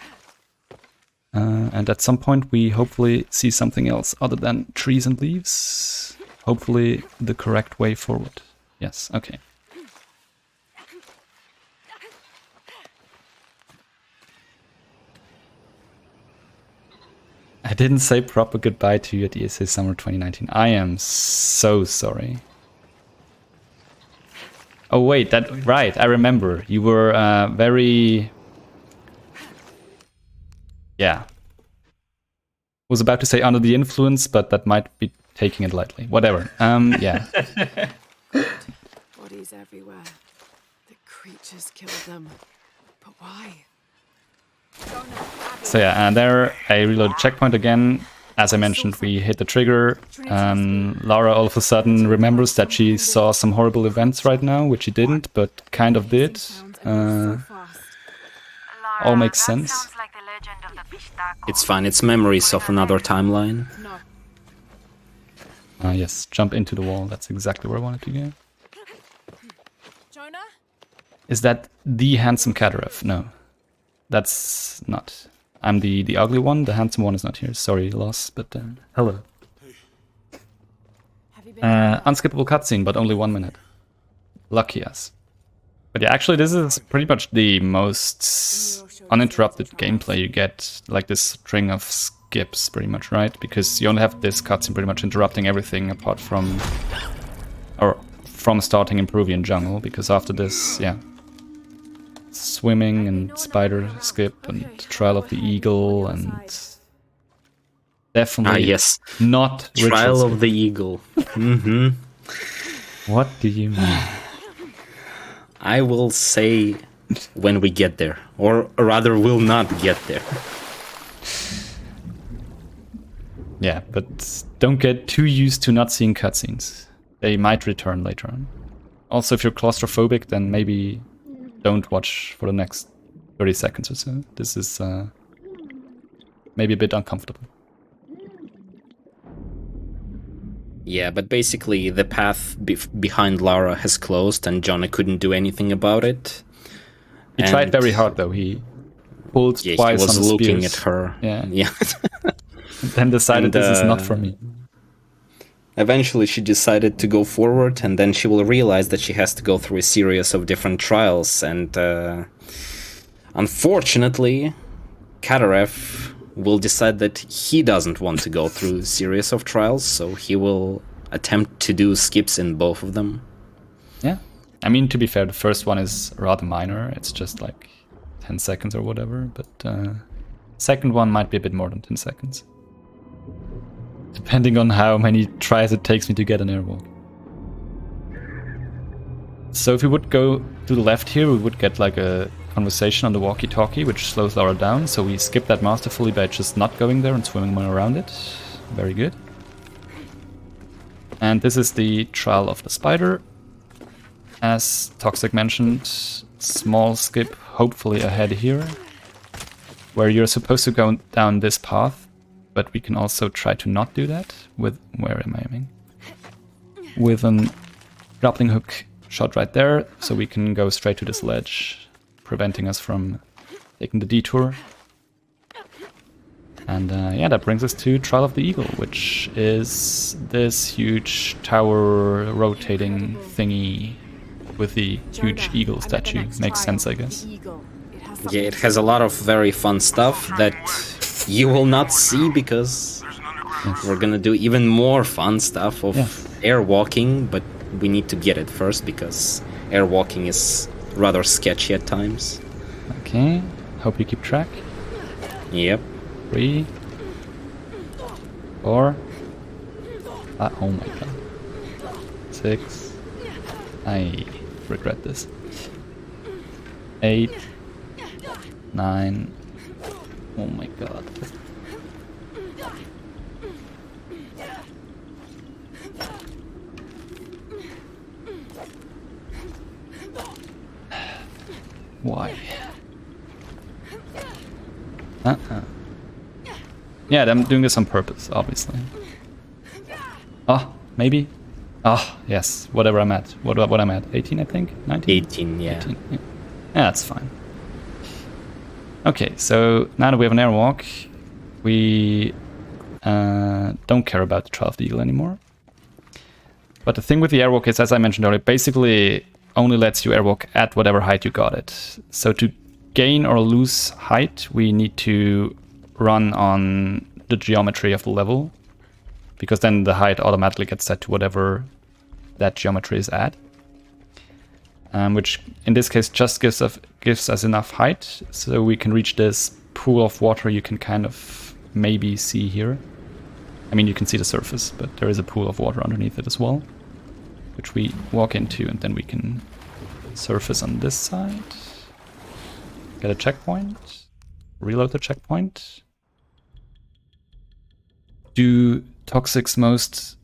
And at some point, we hopefully see something else other than trees and leaves. Hopefully, the correct way forward. Yes, okay. I didn't say proper goodbye to you at ESA Summer 2019. I am so sorry. Oh wait, right, I remember. You were very... Yeah. Was about to say under the influence, but that might be taking it lightly. Whatever. Yeah. Bodies everywhere. The creatures killed them. But why? So yeah, there I reload checkpoint again. As I mentioned, we hit the trigger. Lara all of a sudden remembers that she saw some horrible events right now, which she didn't, but kind of did. All makes sense. It's fine, it's memories of another timeline. Yes, jump into the wall. That's exactly where I wanted to go. Jonah? Is that the handsome Cadarev? No. That's not. I'm the ugly one. The handsome one is not here. Sorry, loss, but hello. Unskippable cutscene, but only 1 minute. Lucky us. But yeah, actually, this is pretty much the most uninterrupted gameplay you get. Like this string of skips, pretty much, right? Because you only have this cutscene pretty much interrupting everything apart from, or from starting in Peruvian jungle. Because after this, yeah. Swimming and spider skip and trial of the eagle and definitely yes, not trial of the eagle. What do you mean? I will say when we get there, or rather will not get there. Yeah, but don't get too used to not seeing cutscenes. They might return later on. Also, if you're claustrophobic, then maybe don't watch for the next 30 seconds or so. This is maybe a bit uncomfortable. Yeah, but basically the path behind Lara has closed and Johnny couldn't do anything about it. He tried very hard though. He pulled twice he was on the looking spears. at her. Yeah. And then decided this is not for me. Eventually she decided to go forward, and then she will realize that she has to go through a series of different trials, and unfortunately Cadarev will decide that he doesn't want to go through a series of trials, so he will attempt to do skips in both of them. Yeah. I mean, to be fair, the first one is rather minor. It's just like 10 seconds or whatever, but second one might be a bit more than 10 seconds. Depending on how many tries it takes me to get an airwalk. So if we would go to the left here, we would get like a conversation on the walkie-talkie, which slows Lara down. So we skip that masterfully by just not going there and swimming around it. Very good. And this is the trial of the spider. As Toxic mentioned, small skip, hopefully ahead here, where you're supposed to go down this path, but we can also try to not do that with, where am I aiming? With an grappling hook shot right there, so we can go straight to this ledge, preventing us from taking the detour. And yeah, that brings us to Trial of the Eagle, which is this huge tower rotating thingy with the huge eagle statue. Makes sense, I guess. Yeah, it has a lot of very fun stuff that you will not see because we're gonna do even more fun stuff of air walking, but we need to get it first because air walking is rather sketchy at times. Okay, hope you keep track. Yep. 3, 4. Oh my god. 6. I regret this. 8. 9. Oh my god. Why? Yeah, I'm doing this on purpose, obviously. Oh, maybe? Oh, yes, whatever I'm at. What I'm at? 18, I think? 19? 18, yeah. 18, yeah. Yeah, that's fine. Okay, so now that we have an airwalk, we don't care about the Trial of the Eagle anymore. But the thing with the airwalk is, as I mentioned earlier, basically only lets you airwalk at whatever height you got it. So to gain or lose height, we need to run on the geometry of the level, because then the height automatically gets set to whatever that geometry is at. Which in this case just gives us enough height so we can reach this pool of water you can kind of maybe see here. I mean, you can see the surface, but there is a pool of water underneath it as well, which we walk into, and then we can surface on this side. Get a checkpoint, reload the checkpoint, do Toxic's most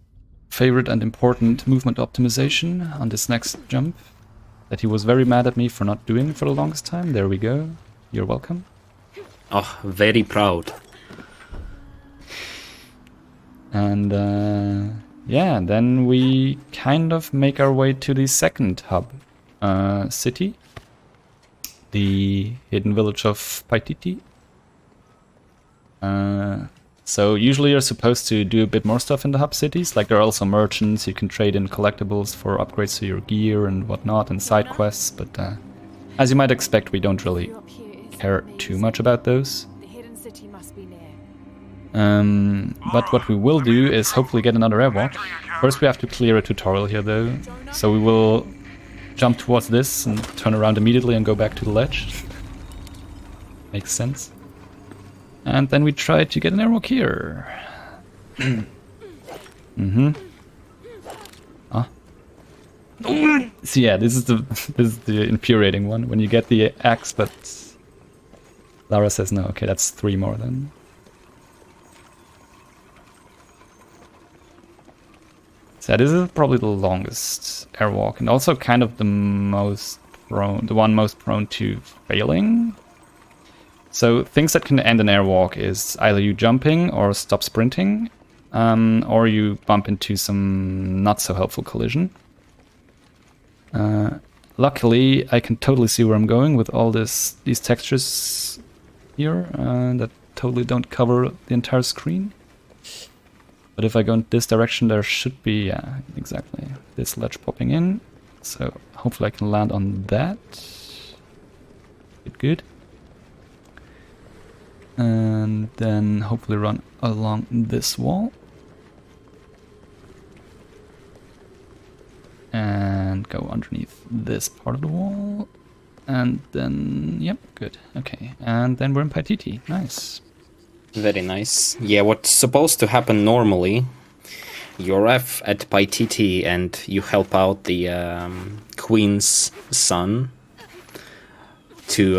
favorite and important movement optimization on this next jump that he was very mad at me for not doing for the longest time. There we go. You're welcome. Oh, very proud. And yeah, then we kind of make our way to the second hub city, the hidden village of Paititi. So usually you're supposed to do a bit more stuff in the hub cities, like there are also merchants, you can trade in collectibles for upgrades to your gear and whatnot, and side quests, but as you might expect, we don't really care too much about those. But what we will do is hopefully get another airwalk. First we have to clear a tutorial here though, so we will jump towards this and turn around immediately and go back to the ledge. Makes sense. And then we try to get an airwalk here. Ah. So yeah, this is the infuriating one, when you get the axe but Lara says no. Okay, that's 3 more then. So this is probably the longest airwalk, and also kind of the one most prone to failing. So things that can end an airwalk is either you jumping or stop sprinting, or you bump into some not so helpful collision. Luckily, I can totally see where I'm going with all these textures here that totally don't cover the entire screen. But if I go in this direction, there should be, yeah, exactly, this ledge popping in. So hopefully I can land on that. Good. And then hopefully run along this wall. And go underneath this part of the wall. And then, yep, good. Okay, and then we're in Paititi. Nice. Very nice. Yeah, what's supposed to happen normally, you arrive at Paititi and you help out the Queen's son to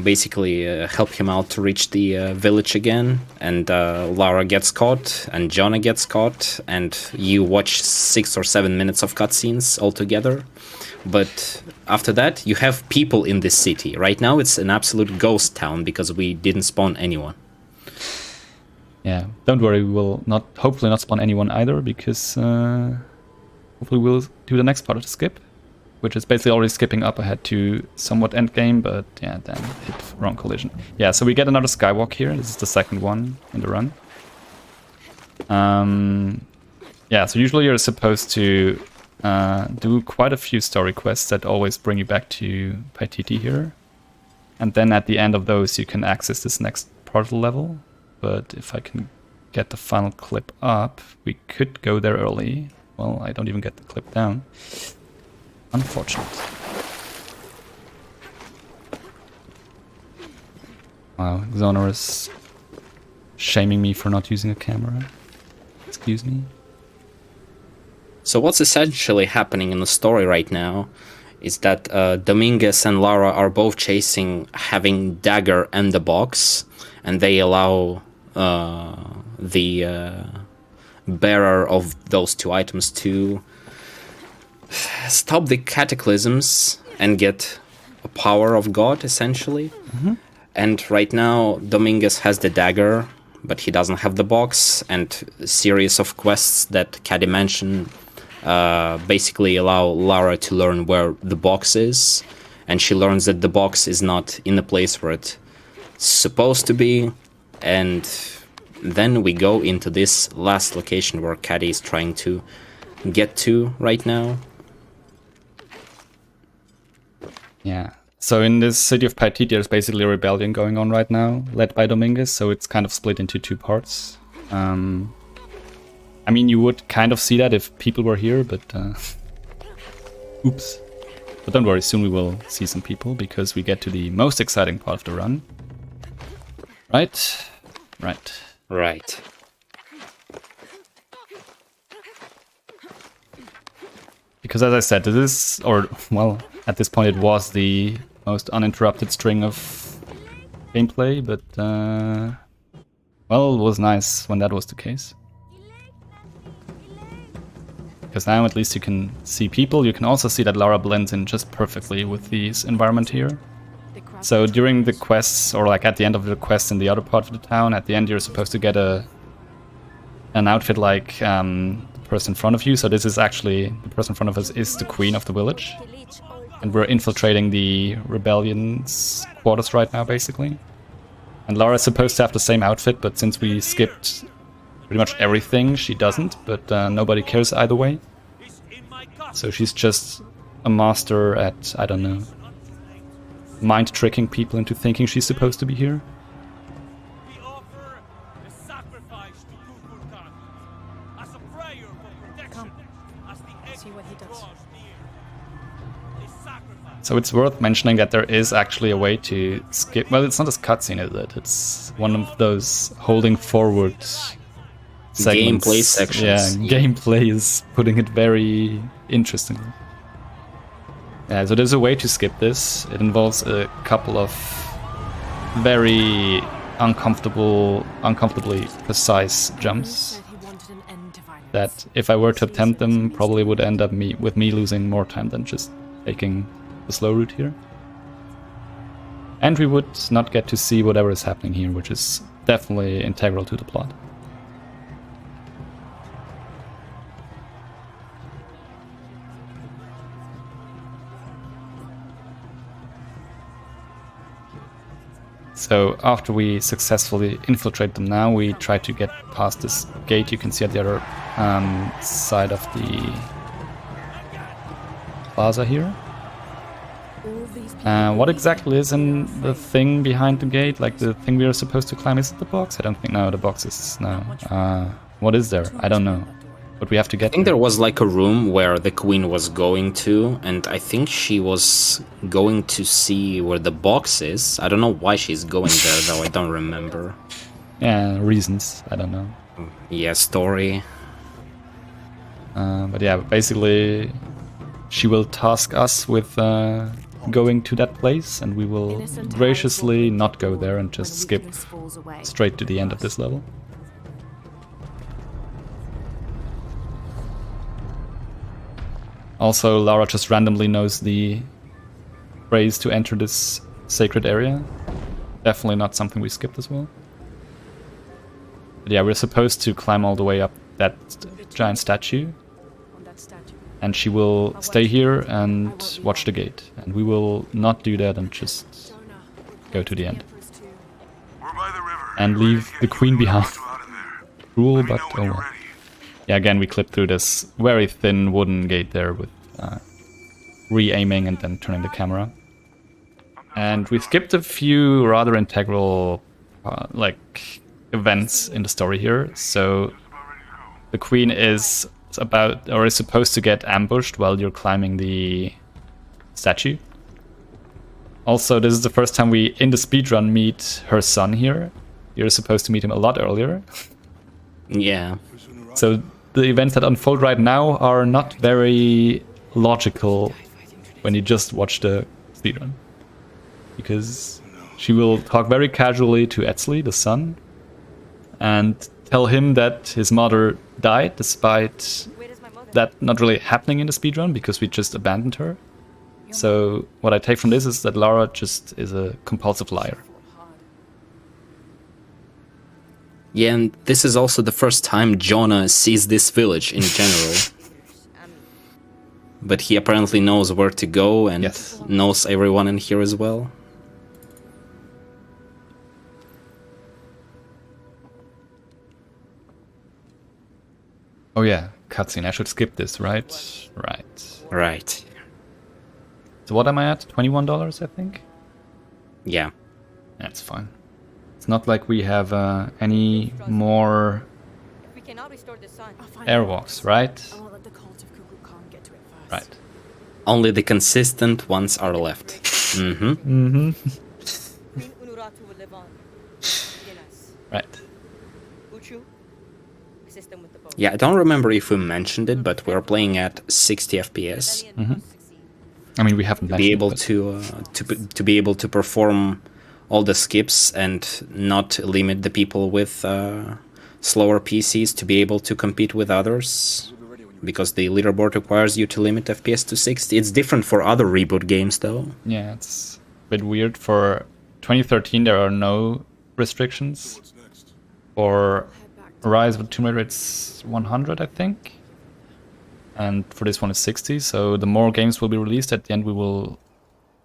basically help him out to reach the village again. And Lara gets caught, and Jonah gets caught, and you watch 6 or 7 minutes of cutscenes altogether. But after that, you have people in this city. Right now, it's an absolute ghost town because we didn't spawn anyone. Yeah, don't worry, we will hopefully not spawn anyone either, because hopefully we'll do the next part of the skip, which is basically already skipping up ahead to somewhat endgame, but yeah, then hit wrong collision. Yeah, so we get another skywalk here. This is the second one in the run. Yeah, so usually you're supposed to do quite a few story quests that always bring you back to Paititi here. And then at the end of those, you can access this next part of the level. But if I can get the final clip up, we could go there early. Well, I don't even get the clip down. Unfortunate. Wow, Xonor is shaming me for not using a camera. Excuse me. So what's essentially happening in the story right now is that Dominguez and Lara are both chasing having dagger and the box, and they allow the bearer of those two items to stop the cataclysms and get a power of God, essentially. Mm-hmm. And right now, Dominguez has the dagger, but he doesn't have the box, and a series of quests that Caddy mentioned basically allow Lara to learn where the box is, and she learns that the box is not in the place where it's supposed to be, and then we go into this last location where Caddy is trying to get to right now. Yeah. So in this city of Paititi, there's basically a rebellion going on right now, led by Dominguez, so it's kind of split into two parts. I mean, you would kind of see that if people were here, but oops. But don't worry, soon we will see some people, because we get to the most exciting part of the run. Right? Right. Right. Because as I said, this is, or, well, at this point it was the most uninterrupted string of gameplay, but, well, it was nice when that was the case. Because now at least you can see people. You can also see that Lara blends in just perfectly with this environment here. So during the quests, or like at the end of the quest in the other part of the town, at the end you're supposed to get an outfit like the person in front of you. So this is actually, the person in front of us is the queen of the village. And we're infiltrating the rebellion's quarters right now, basically. And Lara's supposed to have the same outfit, but since we skipped pretty much everything, she doesn't, but nobody cares either way. So she's just a master at, I don't know, mind tricking people into thinking she's supposed to be here. We offer a sacrifice to Kukulkan as a prayer for protection. As the See what he does. draws near. A sacrifice. So it's worth mentioning that there is actually a way to skip. Well, it's not a cutscene, is it? It's one of those holding forward segments. Gameplay sections. Yeah, gameplay is putting it very interestingly. Yeah, so there's a way to skip this. It involves a couple of very uncomfortably precise jumps Said he wanted an end to violence. that, if I were to attempt them, probably would end up with me losing more time than just taking the slow route here. And we would not get to see whatever is happening here, which is definitely integral to the plot. So after we successfully infiltrate them now, we try to get past this gate you can see at the other side of the plaza here. What exactly is in the thing behind the gate? Like the thing we are supposed to climb? Is it the box? I don't think. No, the box is no. What is there? I don't know. But we have to get. I think there was like a room where the queen was going to, and I think she was going to see where the box is. I don't know why she's going there, though. I don't remember. Yeah, reasons. I don't know. Yeah, story. But yeah, basically, she will task us with going to that place, and we will graciously not go there and just skip straight to the end of this level. Also, Lara just randomly knows the phrase to enter this sacred area. Definitely not something we skipped as well. But yeah, we're supposed to climb all the way up that giant statue. And she will stay here and watch the gate. And we will not do that and just go to the end. And leave the queen behind. Cruel, but oh well. Yeah, again, we clipped through this very thin wooden gate there with re-aiming and then turning the camera. And we skipped a few rather integral events in the story here. So the queen is supposed to get ambushed while you're climbing the statue. Also, this is the first time we, in the speedrun, meet her son here. You're supposed to meet him a lot earlier. Yeah. So the events that unfold right now are not very logical when you just watch the speedrun. Because she will talk very casually to Etzli, the son, and tell him that his mother died, despite that not really happening in the speedrun, because we just abandoned her. So what I take from this is that Lara just is a compulsive liar. Yeah, and this is also the first time Jonah sees this village in general. But he apparently knows where to go and knows everyone in here as well. Oh yeah, cutscene. I should skip this, right? Right. So what am I at? $21, I think? Yeah. That's fine. It's not like we have any more airwalks, right? Right. Only the consistent ones are left. Mm-hmm. Right. Yeah, I don't remember if we mentioned it, but we're playing at 60 FPS. Mm-hmm. I mean, we haven't mentioned be able it, to be able to perform all the skips and not limit the people with slower PCs to be able to compete with others, because the leaderboard requires you to limit FPS to 60. It's different for other reboot games, though. Yeah, it's a bit weird. For 2013, there are no restrictions. For Rise of the Tomb Raider, it's 100, I think. And for this one, it's 60. So the more games will be released, at the end we will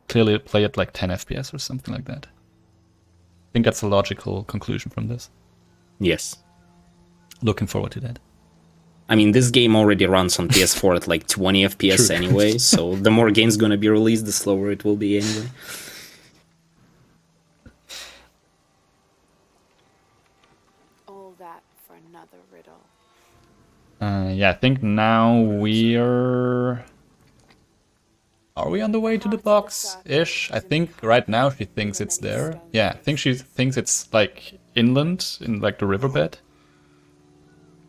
clearly play at like 10 FPS or something like that. I think that's a logical conclusion from this. Yes. Looking forward to that. I mean, this game already runs on PS4 at like 20 FPS True. anyway, so the more games gonna be released, the slower it will be anyway. All that for another riddle. Yeah, I think now we're... Are we on the way to the box-ish? I think right now she thinks it's there. Yeah, I think she thinks it's like inland, in like the riverbed.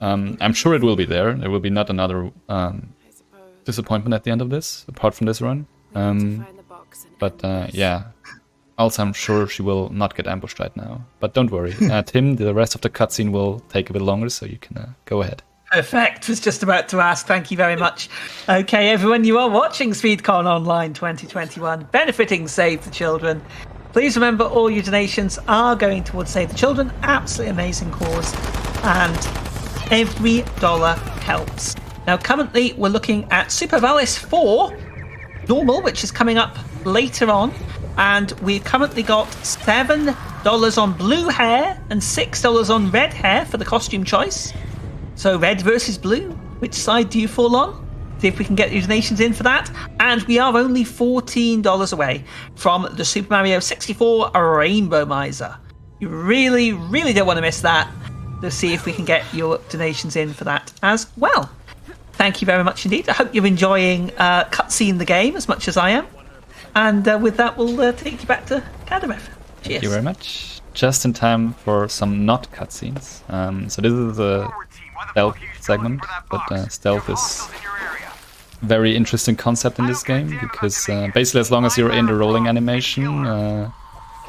I'm sure it will be there. There will be not another disappointment at the end of this, apart from this run. But yeah, also I'm sure she will not get ambushed right now. But don't worry, Tim, the rest of the cutscene will take a bit longer, so you can go ahead. Perfect. Was just about to ask. Thank you very much. Okay, everyone, you are watching SpeedCon Online 2021, benefiting Save the Children. Please remember all your donations are going towards Save the Children. Absolutely amazing cause. And every dollar helps. Now, currently, we're looking at Super Valis 4 Normal, which is coming up later on. And we've currently got $7 on blue hair and $6 on red hair for the costume choice. So red versus blue. Which side do you fall on? See if we can get your donations in for that. And we are only $14 away from the Super Mario 64 Rainbow Miser. You really, really don't want to miss that. Let's see if we can get your donations in for that as well. Thank you very much indeed. I hope you're enjoying Cutscene the game as much as I am. And with that, we'll take you back to Cadarev. Cheers. Thank you very much. Just in time for some not cutscenes. So this is a stealth segment, but stealth is a very interesting concept in this game, because basically as long as you're in the rolling animation,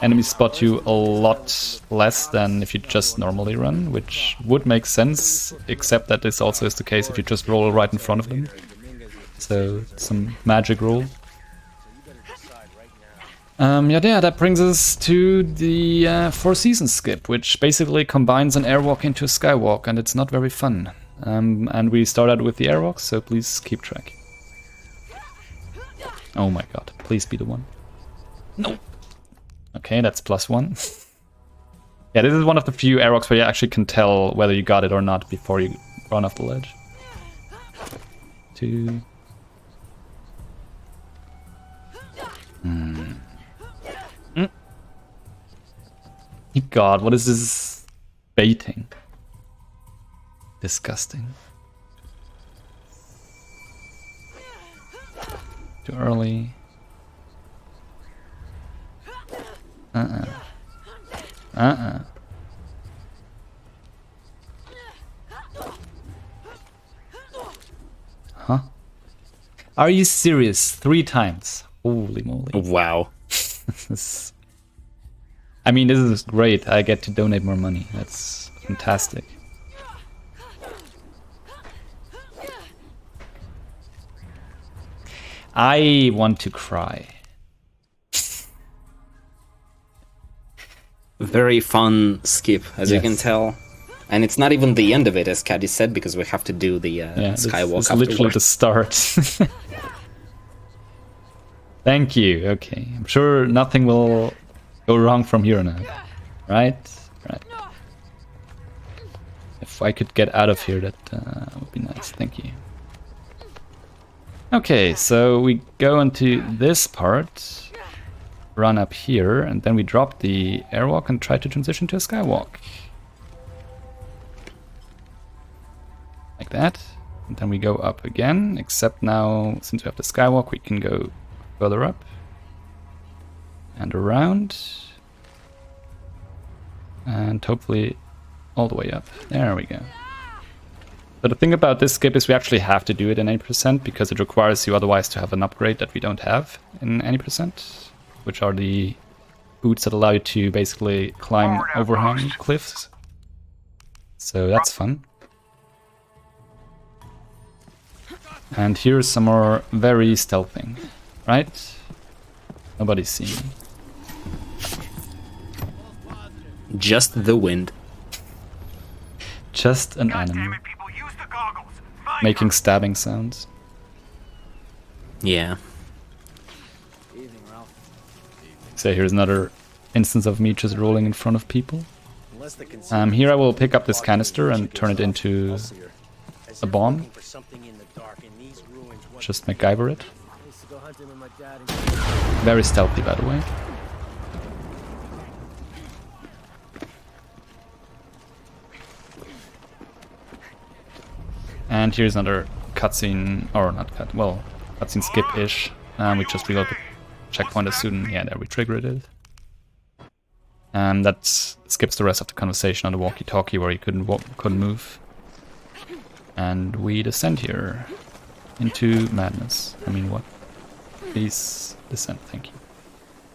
enemies spot you a lot less than if you just normally run, which would make sense, except that this also is the case if you just roll right in front of them. So some magic rule. Yeah, that brings us to the Four Seasons skip, which basically combines an airwalk into a skywalk, and it's not very fun. And we start out with the airwalk, so please keep track. Oh my god, please be the one. No! Okay, that's +1. Yeah, this is one of the few airwalks where you actually can tell whether you got it or not before you run off the ledge. 2. God, what is this baiting? Disgusting. Too early. Huh? Are you serious? 3 times? Holy moly. Wow. I mean, this is great. I get to donate more money. That's fantastic. I want to cry. Very fun skip, as you can tell. And it's not even the end of it, as Caddy said, because we have to do the skywalk This is literally the start. Thank you. Okay. I'm sure nothing will go wrong from here on out. Right? Right. If I could get out of here, that would be nice. Thank you. Okay, so we go into this part, run up here, and then we drop the airwalk and try to transition to a skywalk. Like that. And then we go up again, except now, since we have the skywalk, we can go further up and around, and hopefully all the way up. There we go. But the thing about this skip is we actually have to do it in 80% because it requires you otherwise to have an upgrade that we don't have in 80%, which are the boots that allow you to basically climb overhang cliffs. So that's fun. And here's some more very stealthing, right? Nobody's seeing me. Just the wind. Just an animal. Making stabbing sounds. Yeah. So here's another instance of me just rolling in front of people. Here I will pick up this canister and turn it into a bomb. Just MacGyver it. Very stealthy, by the way. And here's another cutscene, or not cut, well, cutscene skip-ish. We just reload the checkpoint as soon, yeah, there we triggered it. And that skips the rest of the conversation on the walkie-talkie where you couldn't move. And we descend here into madness. I mean, what? Please descend, thank you.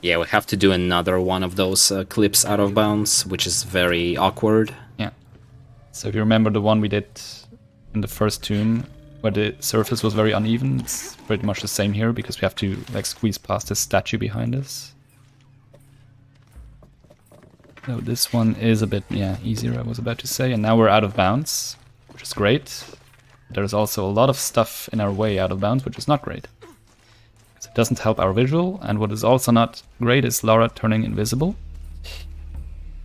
Yeah, we have to do another one of those clips out of bounds, which is very awkward. Yeah. So if you remember the one we did in the first tomb, where the surface was very uneven, it's pretty much the same here, because we have to like squeeze past this statue behind us. So this one is a bit, easier, I was about to say. And now we're out of bounds, which is great. There's also a lot of stuff in our way out of bounds, which is not great. So it doesn't help our visual. And what is also not great is Lara turning invisible.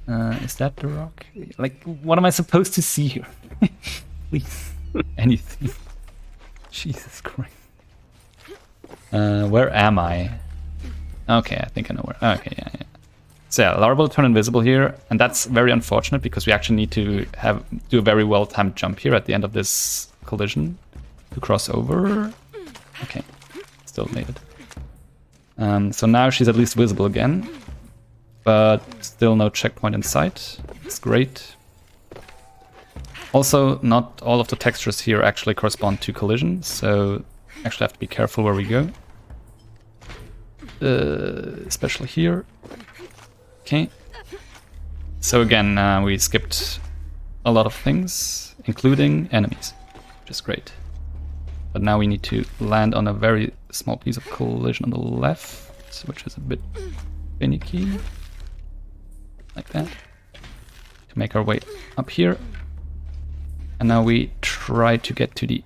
Is that the rock? Like, what am I supposed to see here? Please, anything. Jesus Christ. Where am I? Okay, I think I know where. Okay, yeah. So yeah, Lara will turn invisible here, and that's very unfortunate because we actually need to do a very well-timed jump here at the end of this collision to cross over. Okay, still made it. So now she's at least visible again, but still no checkpoint in sight. It's great. Also, not all of the textures here actually correspond to collisions, so actually have to be careful where we go. Especially here. Okay. So again, we skipped a lot of things, including enemies, which is great. But now we need to land on a very small piece of collision on the left, which is a bit finicky. Like that. To make our way up here. And now we try to get to the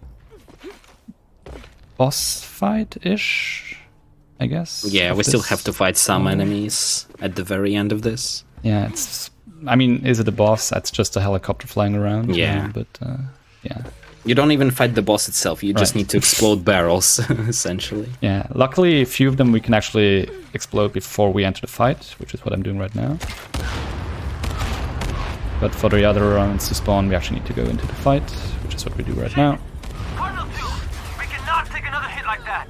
boss fight-ish, I guess. Yeah, we still have to fight some enemies at the very end of this. Yeah, I mean, is it a boss? That's just a helicopter flying around. Yeah. But, yeah. You don't even fight the boss itself, you just need to explode barrels, essentially. Yeah, luckily a few of them we can actually explode before we enter the fight, which is what I'm doing right now. But for the other rounds to spawn, we actually need to go into the fight, which is what we do right now. Cardinal 2, we cannot take another hit like that.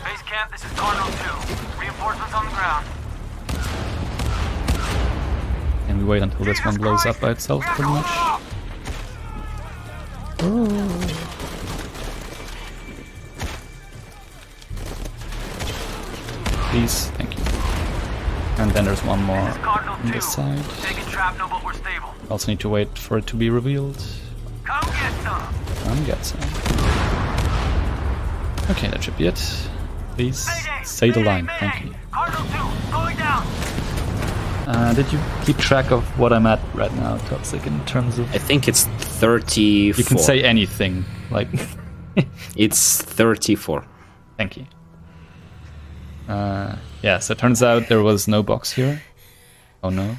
Base camp, this is Cardinal 2. Reinforcements on the ground. And we wait until this one blows up by itself, pretty much. Please, thank you. And then there's one more on this side. Also need to wait for it to be revealed. Come get some. Come get some. Okay, that should be it. Please say the line, thank you. Cardinal 2, going down. Did you keep track of what I'm at right now, Toxic, in terms of... I think it's 34. You can say anything, like... It's 34. Thank you. Yeah, so it turns out there was no box here. Oh no.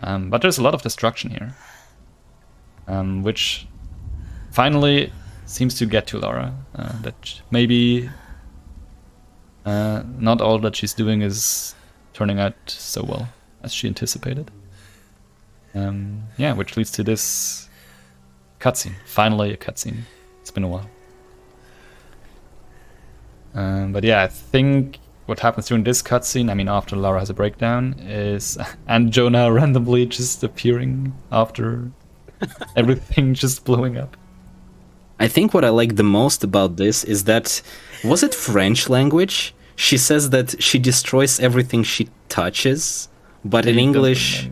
But there's a lot of destruction here. Which finally seems to get to Lara. That maybe not all that she's doing is turning out so well as she anticipated. Yeah, which leads to this cutscene. Finally a cutscene. It's been a while. But yeah, I think what happens during this cutscene, I mean after Lara has a breakdown, is and Jonah randomly just appearing after everything just blowing up. I think what I like the most about this is that, was it French language? She says that she destroys everything she touches, but in English,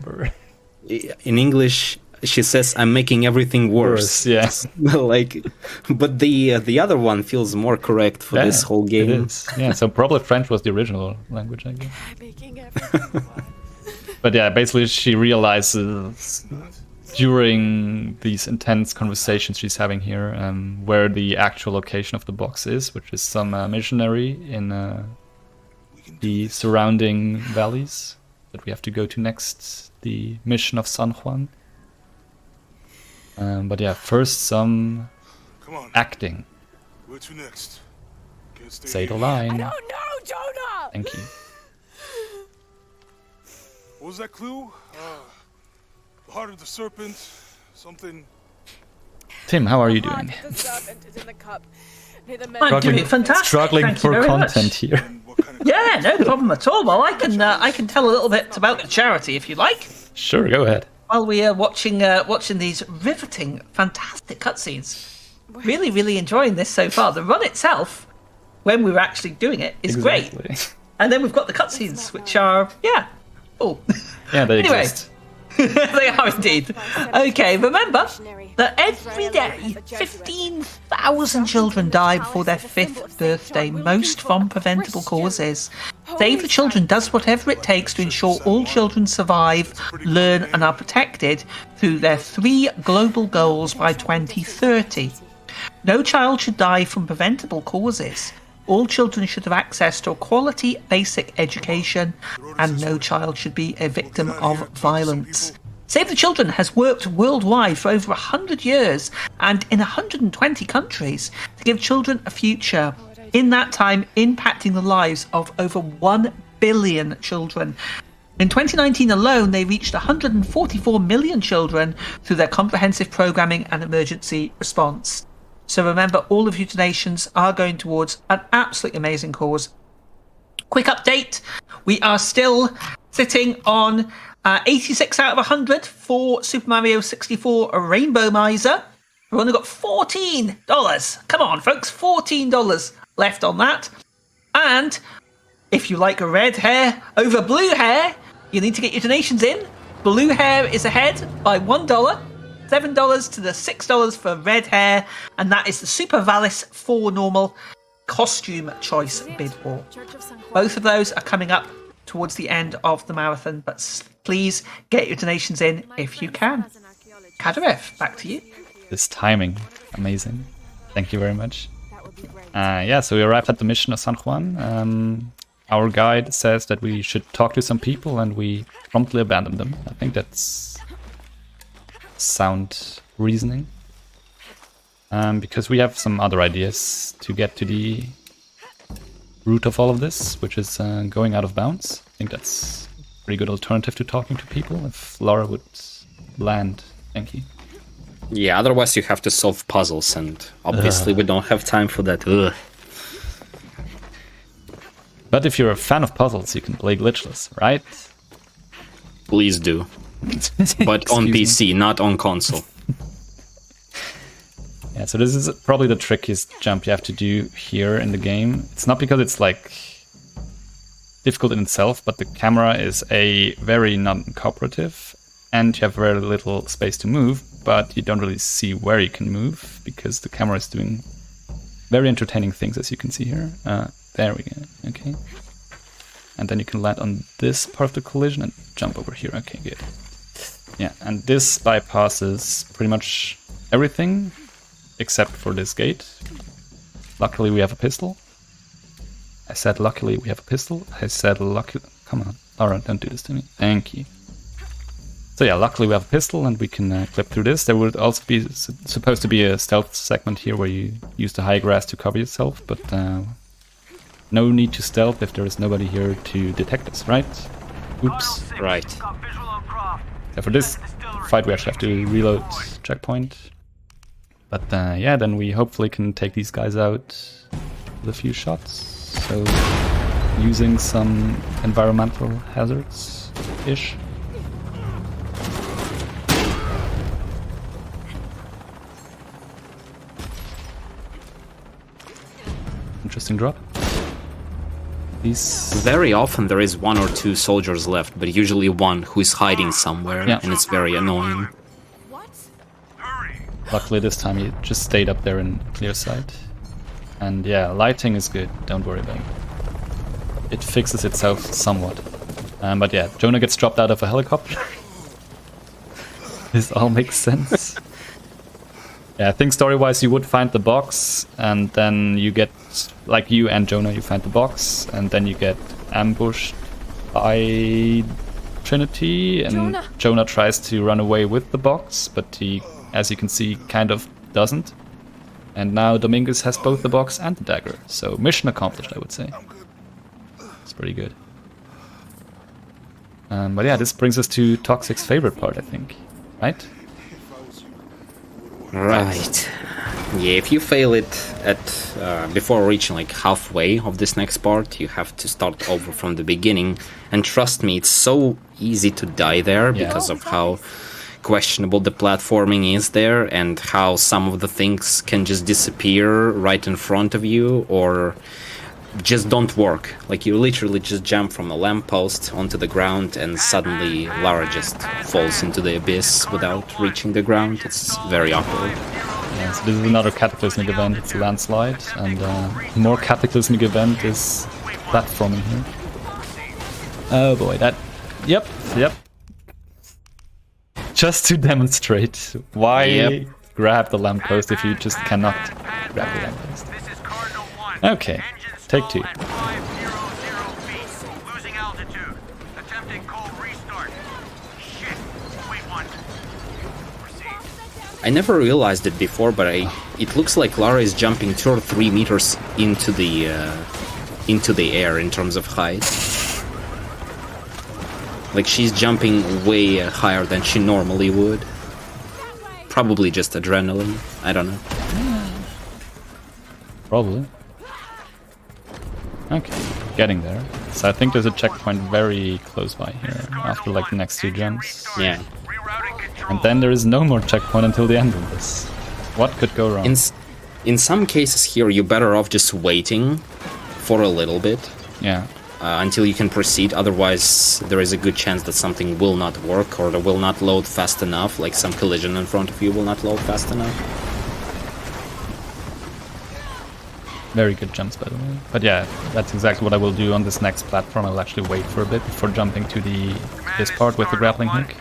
she says, "I'm making everything worse." Yes. Like, but the other one feels more correct for this whole game. It is. Yeah, so probably French was the original language, I guess. Making everything But yeah, basically she realizes during these intense conversations she's having here where the actual location of the box is, which is some missionary in the surrounding valleys that we have to go to next, the mission of San Juan. But yeah, first some acting. Where to next? Can't stay Say the here. line. Oh no, Jonah! Thank you. What was that clue? The heart of the serpent, something. Tim, how are you The heart doing? of the serpent is in the cup. Near the I'm doing fantastic. Struggling Thank you for very content much. here. And what kind of Yeah, no problem at all. Well, I can tell a little bit about the charity if you like. Sure, go ahead. While we are watching these riveting, fantastic cutscenes. Really, really enjoying this so far. The run itself, when we were actually doing it, is great. Exactly. And then we've got the cutscenes, which are cool. Yeah, they Anyway. exist. They are indeed. Okay, remember that every day 15,000 children die before their 5th birthday, most from preventable causes. Save the Children does whatever it takes to ensure all children survive, learn and are protected through their 3 global goals by 2030. No child should die from preventable causes. All children should have access to a quality basic education, and no child should be a victim of violence. Save the Children has worked worldwide for over 100 years and in 120 countries to give children a future. In that time, impacting the lives of over 1 billion children. In 2019 alone, they reached 144 million children through their comprehensive programming and emergency response. So remember, all of your donations are going towards an absolutely amazing cause. Quick update. We are still sitting on 86 out of 100 for Super Mario 64 Rainbow Miser. We've only got $14. Come on, folks. $14 left on that. And if you like red hair over blue hair, you need to get your donations in. Blue hair is ahead by $1. $7 to the $6 for red hair, and that is the Super Valis 4 normal costume choice bid war. Both of those are coming up towards the end of the marathon, but please get your donations in if you can. Cadarev, back to you. This timing, amazing. Thank you very much. Yeah, so we arrived at the mission of San Juan. Our guide says that we should talk to some people, and we promptly abandoned them. I think that's sound reasoning, because we have some other ideas to get to the root of all of this, which is going out of bounds. I think that's a pretty good alternative to talking to people, if Laura would land. Thank you. Yeah, otherwise you have to solve puzzles, and obviously we don't have time for that. Ugh. But if you're a fan of puzzles, you can play glitchless, right? Please do. But on PC, not on console. Yeah, so this is probably the trickiest jump you have to do here in the game. It's not because it's like difficult in itself, but the camera is a very non-cooperative, and you have very little space to move, but you don't really see where you can move because the camera is doing very entertaining things, as you can see here. There we go. Okay. And then you can land on this part of the collision and jump over here. Okay, good. Yeah, and this bypasses pretty much everything except for this gate. Luckily we have a pistol. I said luckily we have a pistol. I said lucky. Come on. Alright, don't do this to me. Thank you. So yeah, luckily we have a pistol and we can clip through this. There would also be supposed to be a stealth segment here where you use the high grass to cover yourself, but no need to stealth if there is nobody here to detect us, right? Oops. Right. Yeah, for this fight we actually have to reload checkpoint. But yeah, then we hopefully can take these guys out with a few shots. So using some environmental hazards-ish. Interesting drop. Very often there is 1 or 2 soldiers left, but usually one who is hiding somewhere, and it's very annoying. Luckily this time he just stayed up there in clear sight. And yeah, lighting is good, don't worry about it. It fixes itself somewhat. But yeah, Jonah gets dropped out of a helicopter. This all makes sense. Yeah, I think story-wise you would find the box, and then you get, like you and Jonah, you find the box, and then you get ambushed by Trinity, and Jonah tries to run away with the box, but he, as you can see, kind of doesn't. And now Dominguez has both the box and the dagger, so mission accomplished, I would say. It's pretty good. But yeah, this brings us to Toxic's favorite part, I think, right? Right. Yeah, if you fail it at before reaching like halfway of this next part, you have to start over from the beginning. And trust me, it's so easy to die there because of how questionable the platforming is there, and how some of the things can just disappear right in front of you, or just don't work. Like, you literally just jump from a lamppost onto the ground and suddenly Lara just falls into the abyss without reaching the ground. It's very awkward. Yeah, so this is another cataclysmic event, it's a landslide, and more cataclysmic event is platforming here. Oh boy, that... Yep. Just to demonstrate why grab the lamppost if you just cannot grab the lamppost. Okay, take 2. I never realized it before, but it looks like Lara is jumping 2 or 3 meters into the air in terms of height. Like, she's jumping way higher than she normally would. Probably just adrenaline. I don't know. Probably. Okay, getting there. So I think there's a checkpoint very close by here, after like the next 2 jumps. Yeah. And then there is no more checkpoint until the end of this. What could go wrong? In some cases here, you're better off just waiting for a little bit. Yeah. Until you can proceed, otherwise there is a good chance that something will not work or it will not load fast enough, like some collision in front of you will not load fast enough. Very good jumps, by the way. But yeah, that's exactly what I will do on this next platform. I'll actually wait for a bit before jumping to this part with the grappling hook.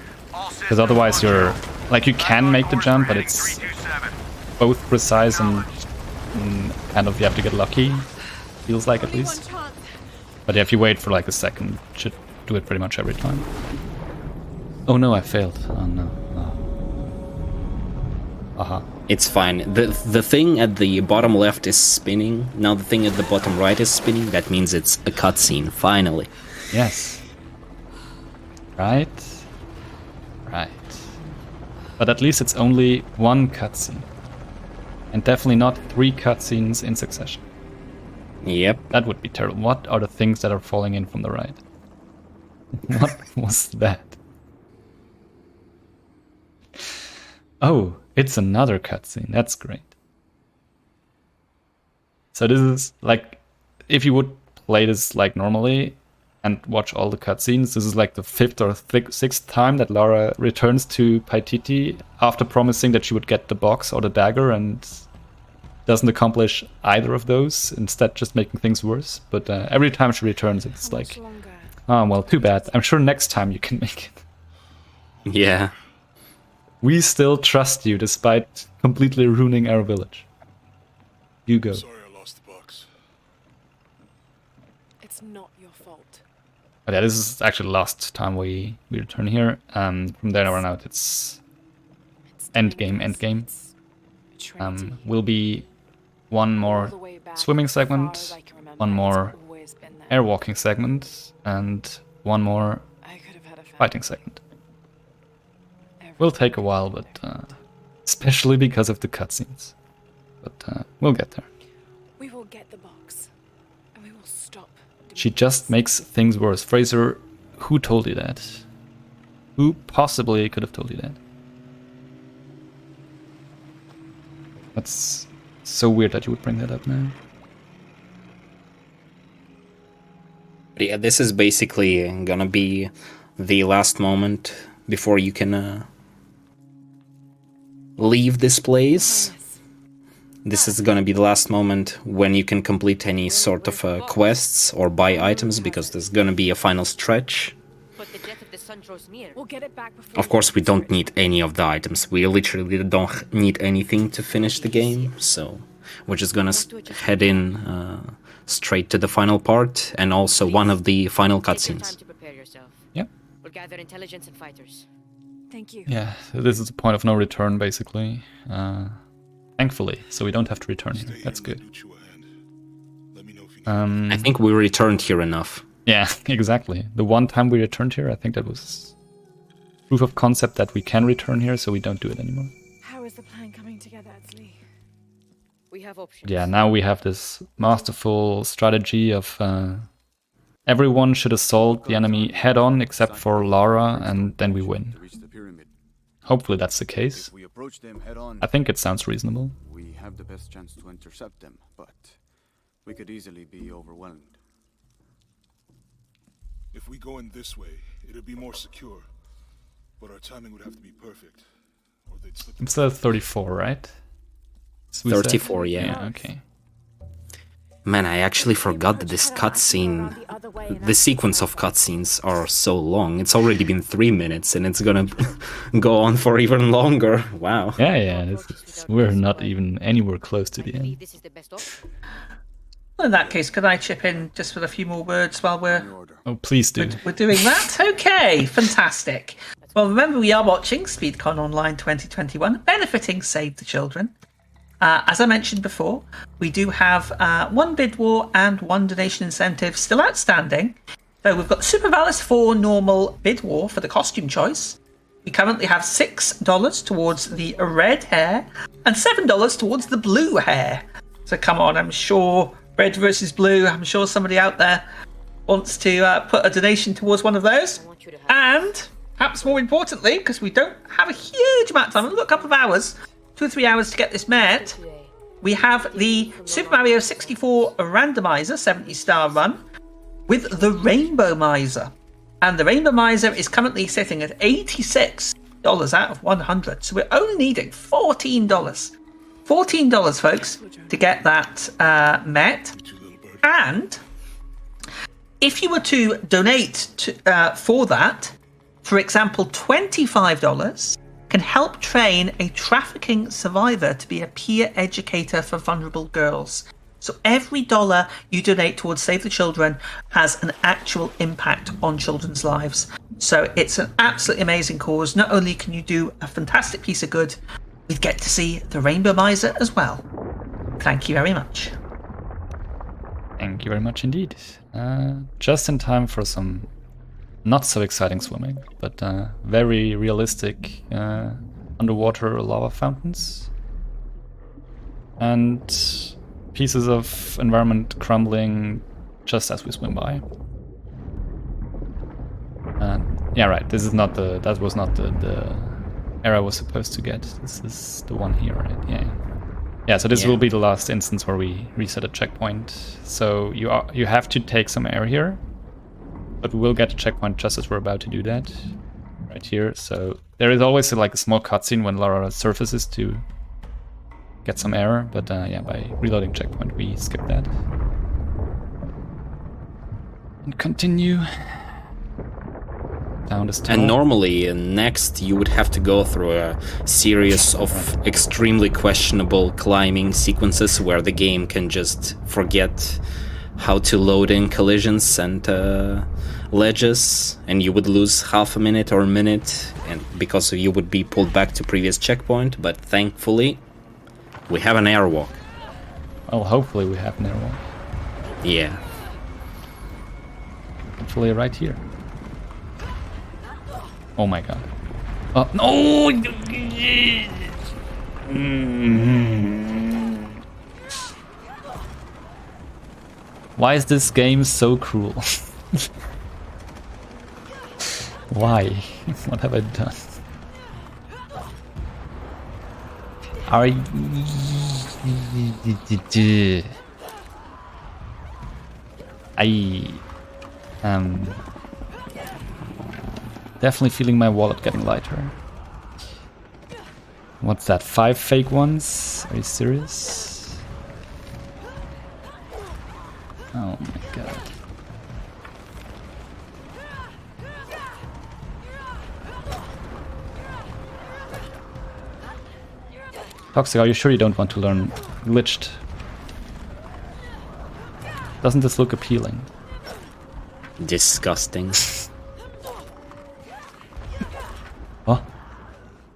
Because otherwise you're... like, you can make the jump, but it's both precise and kind of you have to get lucky. Feels like, at least. But yeah, if you wait for like a second, you should do it pretty much every time. Oh no, I failed. Oh no. Aha. It's fine. The thing at the bottom left is spinning. Now the thing at the bottom right is spinning. That means it's a cutscene, finally. Yes. Right. Right. But at least it's only 1 cutscene. And definitely not 3 cutscenes in succession. Yep. That would be terrible. What are the things that are falling in from the right? What was that? Oh, it's another cutscene. That's great. So this is like, if you would play this like normally and watch all the cutscenes, this is like the 5th or 6th time that Lara returns to Paititi after promising that she would get the box or the dagger and doesn't accomplish either of those, instead just making things worse. But every time she returns, it's like, oh, well, too bad. I'm sure next time you can make it. Yeah. We still trust you, despite completely ruining our village. You go. Sorry I lost the box. It's not your fault. But yeah, this is actually the last time we return here. From there on out, it's endgame. Will be one more swimming segment, one more airwalking segment, and one more fighting segment. Will take a while, but especially because of the cutscenes. But we'll get there. We will get the box, and we will stop. She just makes things worse. Fraser, who told you that? Who possibly could have told you that? That's so weird that you would bring that up now. Yeah, this is basically gonna be the last moment before you can leave this place. This is gonna be the last moment when you can complete any sort of quests or buy items, because there's gonna be a final stretch. We'll get it back before Of course, we don't need any of the items. We literally don't need anything to finish the game, so we're just gonna head in straight to the final part, and also one of the final cutscenes. Yep. We'll gather intelligence and fighters. Thank you. Yeah, so this is the point of no return, basically. Thankfully, so we don't have to return here. That's good. I think we returned here enough. Yeah, exactly. The one time we returned here, I think that was proof of concept that we can return here, so we don't do it anymore. How is the plan coming together, Adsley? We have options. Yeah, now we have this masterful strategy of everyone should assault the enemy head-on except for Lara, and then we win. Hopefully that's the case. We approach them head on. I think it sounds reasonable. We have the best chance to intercept them, but We could easily be overwhelmed. If we go in this way, it'd be more secure. But our timing would have to be perfect. Or they'd slip. It's 34, right? 34, yeah. Yeah, okay. Man, I actually forgot that this cutscene, the sequence of cutscenes are so long. It's already been 3 minutes and it's gonna go on for even longer. Wow. Yeah, we're not even anywhere close to the end. This is the best option. In that case, could I chip in just with a few more words while we're Oh, please do. we're doing that? Okay, fantastic. Well, remember, we are watching SpeedCon Online 2021, benefiting Save the Children. As I mentioned before, we do have one bid war and one donation incentive still outstanding. So we've got Super Valis 4 normal bid war for the costume choice. We currently have $6 towards the red hair and $7 towards the blue hair. So come on, I'm sure red versus blue, I'm sure somebody out there wants to put a donation towards one of those. And perhaps more importantly, because we don't have a huge amount of time, we've got a couple of hours, 2 or 3 hours to get this met. We have the Super Mario 64 randomizer 70-star run with the Rainbow Miser. And the Rainbow Miser is currently sitting at $86 out of 100. So we're only needing $14. $14, folks, to get that met. And if you were to donate for that, for example, $25 can help train a trafficking survivor to be a peer educator for vulnerable girls. So every dollar you donate towards Save the Children has an actual impact on children's lives. So it's an absolutely amazing cause. Not only can you do a fantastic piece of good, we get to see the Rainbow Miser as well. Thank you very much. Thank you very much indeed. Just in time for some not so exciting swimming, but very realistic underwater lava fountains. And pieces of environment crumbling just as we swim by. Yeah, right, this is not that was not the area I was supposed to get. This is the one here, right? Yeah. Yeah, so this will be the last instance where we reset a checkpoint. So you have to take some air here, but we will get a checkpoint just as we're about to do that, right here. So there is always like a small cutscene when Lara surfaces to get some air, but yeah, by reloading checkpoint we skip that. And continue down this tunnel. And normally, next, you would have to go through a series of extremely questionable climbing sequences where the game can just forget how to load in collisions and ledges, and you would lose half a minute or a minute, and because you would be pulled back to previous checkpoint. But thankfully, we have an airwalk. Well, hopefully we have an airwalk. Yeah. Hopefully right here. Oh my god. Oh, no! Why is this game so cruel? Why? What have I done? Are you... I am definitely feeling my wallet getting lighter. What's that? 5 fake ones? Are you serious? Oh my god. Toxic, are you sure you don't want to learn glitched? Doesn't this look appealing? Disgusting. Oh,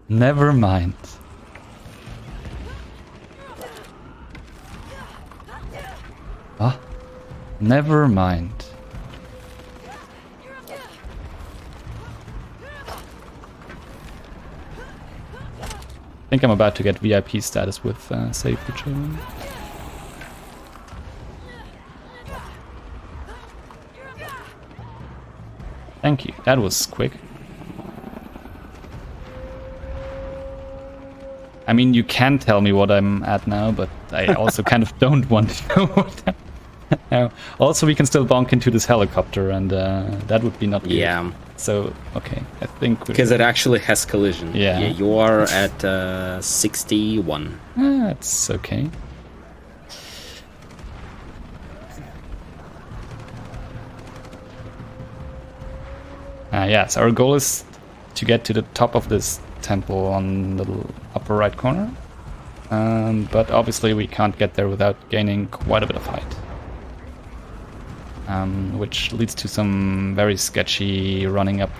never mind. Oh, never mind. I think I'm about to get VIP status with Save the Children. Thank you, that was quick. I mean, you can tell me what I'm at now, but I also kind of don't want to know what Also, we can still bonk into this helicopter, and that would be not good. Yeah. So, okay, I think... Because it actually has collision. Yeah. You are at 61. That's okay. Yes, our goal is to get to the top of this temple on the upper right corner. But obviously we can't get there without gaining quite a bit of height. Which leads to some very sketchy running up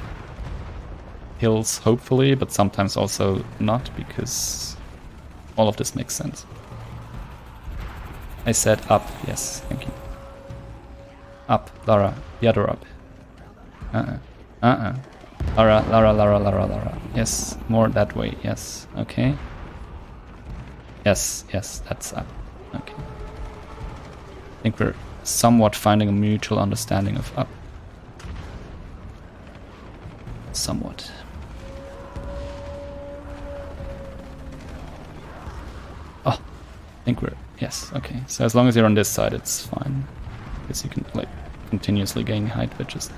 hills, hopefully, but sometimes also not, because all of this makes sense. I said up, yes, thank you. Up, Lara, the other up. Lara. Yes, more that way, yes, okay. Yes, that's up, okay. I think we're somewhat finding a mutual understanding of up. Somewhat. Oh, I think we're... Yes, okay. So as long as you're on this side, it's fine. Because you can, like, continuously gain height, but just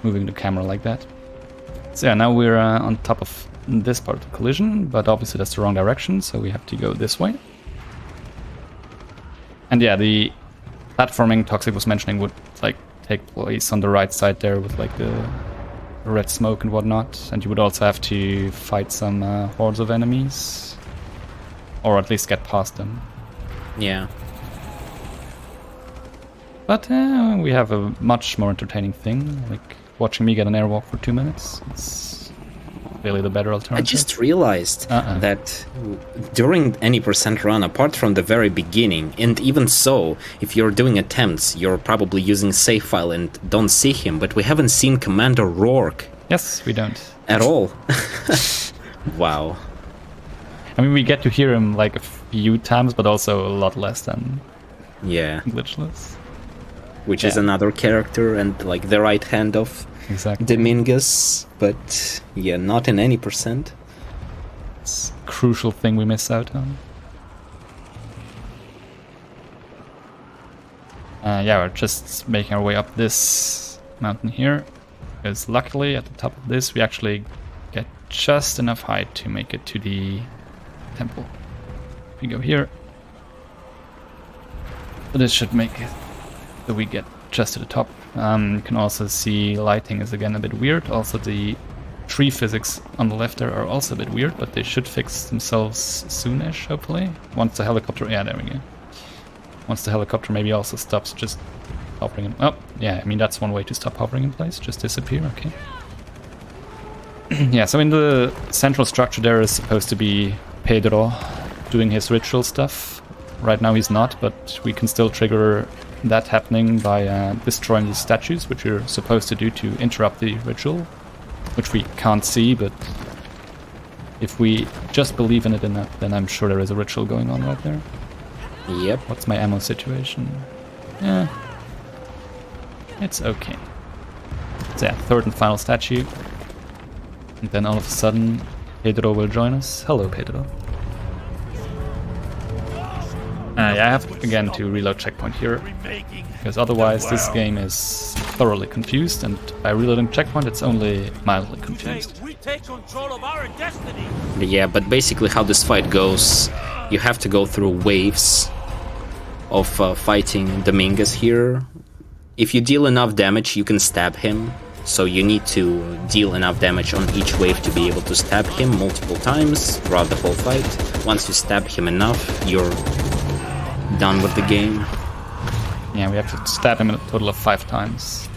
moving the camera like that. So yeah, now we're on top of this part of the collision, but obviously that's the wrong direction, so we have to go this way. And yeah, the platforming Toxic was mentioning would like take place on the right side there with like the red smoke and whatnot, and you would also have to fight some hordes of enemies, or at least get past them. Yeah. But we have a much more entertaining thing, like watching me get an airwalk for 2 minutes. It's really the better alternative. I just realized that during any percent run, apart from the very beginning, and even so, if you're doing attempts, you're probably using save file and don't see him, but we haven't seen Commander Rourke. Yes, we don't. At all. Wow. I mean, we get to hear him like a few times, but also a lot less than Glitchless. Which is another character and like the right hand of Dominguez, but yeah, not in any percent. It's a crucial thing we miss out on. Yeah, we're just making our way up this mountain here, because luckily at the top of this we actually get just enough height to make it to the temple. We go here. So this should make it so we get just to the top. You can also see lighting is again a bit weird. Also the tree physics on the left there are also a bit weird, but they should fix themselves soonish, hopefully. Once the helicopter, yeah, there we go. Once the helicopter maybe also stops just hovering in, oh, yeah, I mean that's one way to stop hovering in place, just disappear, okay. Yeah, so in the central structure there is supposed to be Pedro doing his ritual stuff. Right now he's not, but we can still trigger that happening by destroying these statues, which we're supposed to do to interrupt the ritual, which we can't see, but if we just believe in it enough, then I'm sure there is a ritual going on right there. Yep. What's my ammo situation? Yeah. It's okay. So yeah, third and final statue. And then all of a sudden, Pedro will join us. Hello, Pedro. Yeah, I have again to reload checkpoint here, because otherwise this game is thoroughly confused, and by reloading checkpoint it's only mildly confused. We take control of our destiny. Yeah, but basically how this fight goes, you have to go through waves of fighting Dominguez here. If you deal enough damage, you can stab him. So you need to deal enough damage on each wave to be able to stab him multiple times throughout the whole fight. Once you stab him enough, you're done with the game. Yeah, we have to stab him a total of 5 times.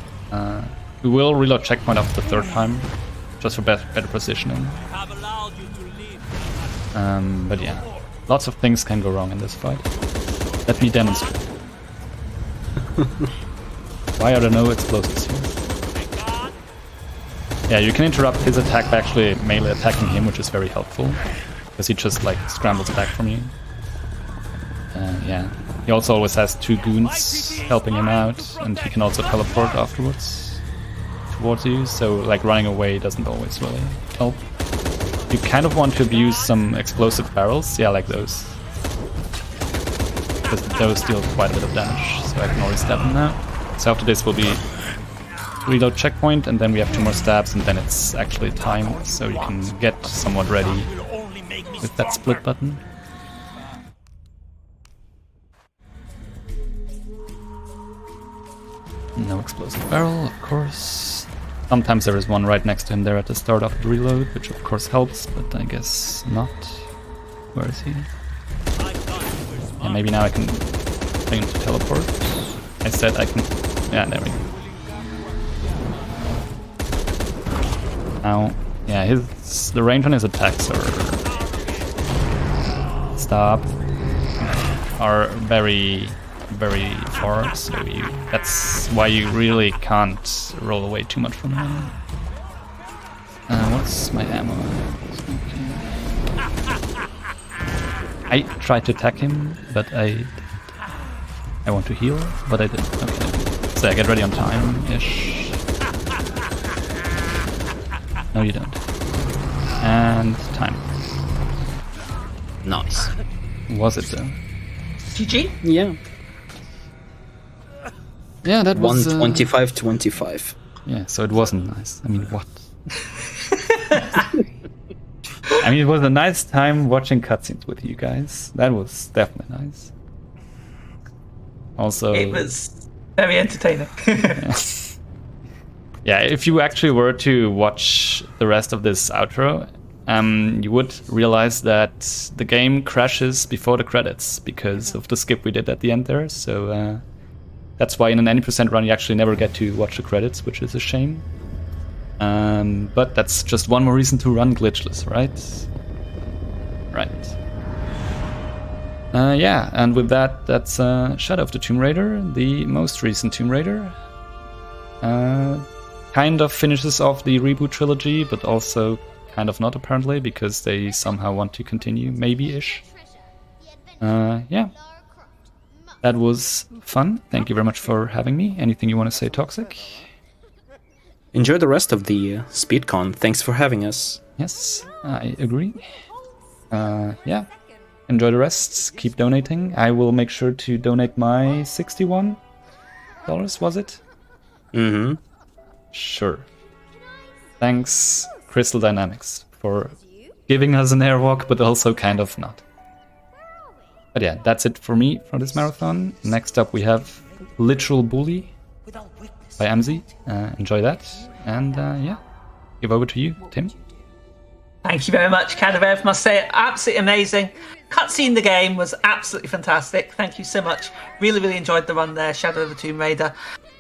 We will reload checkpoint after the 3rd time, just for better positioning. But yeah, lots of things can go wrong in this fight. Let me demonstrate. Why are there no explosives here? Yeah, you can interrupt his attack by actually melee attacking him, which is very helpful, because he just like scrambles back from you. Yeah, he also always has 2 goons helping him out, and he can also teleport afterwards towards you, so like running away doesn't always really help. You kind of want to abuse some explosive barrels, yeah, like those. because those deal quite a bit of damage, so I can already stab him now. So after this will be reload checkpoint, and then we have 2 more stabs, and then it's actually time, so you can get somewhat ready with that split button. No explosive barrel, of course. Sometimes there is one right next to him there at the start of the reload, which of course helps, but I guess not. Where is he? Yeah, maybe now I can bring him to teleport. I said I can... Yeah, there we go. Now, yeah, the range on his attacks are very, very far, so that's why you really can't roll away too much from him. What's my ammo? I tried to attack him, but I want to heal, but I didn't. Okay, so I get ready on time-ish. No, you don't. And time. Nice. Was it though? GG? Yeah. Yeah, that was 125-25. Yeah, so it wasn't nice. I mean, what? I mean, it was a nice time watching cutscenes with you guys. That was definitely nice. Also, it was very entertaining. Yeah. Yeah, if you actually were to watch the rest of this outro, you would realize that the game crashes before the credits because of the skip we did at the end there. So that's why in an any % run you actually never get to watch the credits, which is a shame. But that's just one more reason to run glitchless, right? Right. Yeah, and with that, that's Shadow of the Tomb Raider, the most recent Tomb Raider. Kind of finishes off the reboot trilogy, but also kind of not apparently, because they somehow want to continue, maybe-ish. Yeah. That was fun. Thank you very much for having me. Anything you want to say, Toxic? Enjoy the rest of the SpeedCon. Thanks for having us. Yes, I agree. Yeah. Enjoy the rest. Keep donating. I will make sure to donate my $61, was it? Mm-hmm. Sure. Thanks, Crystal Dynamics, for giving us an airwalk, but also kind of not. But yeah, that's it for me for this marathon. Next up we have Literal Bully by Amzi. Enjoy that. And yeah, give over to you, Tim. Thank you very much, Cadarev. Must say, absolutely amazing. Cutscene the game was absolutely fantastic. Thank you so much. Really, really enjoyed the run there, Shadow of the Tomb Raider.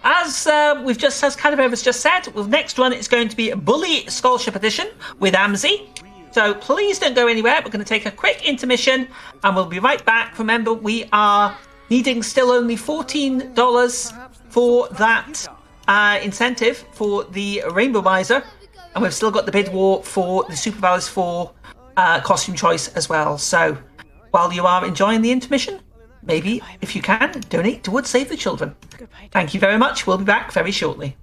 As Cadarev has just said, the next one is going to be Bully Scholarship Edition with Amzi. So please don't go anywhere. We're going to take a quick intermission and we'll be right back. Remember, we are needing still only $14 for that incentive for the Rainbow Visor. And we've still got the bid war for the Super Valors 4 costume choice as well. So while you are enjoying the intermission, maybe, if you can, donate towards Save the Children. Thank you very much. We'll be back very shortly.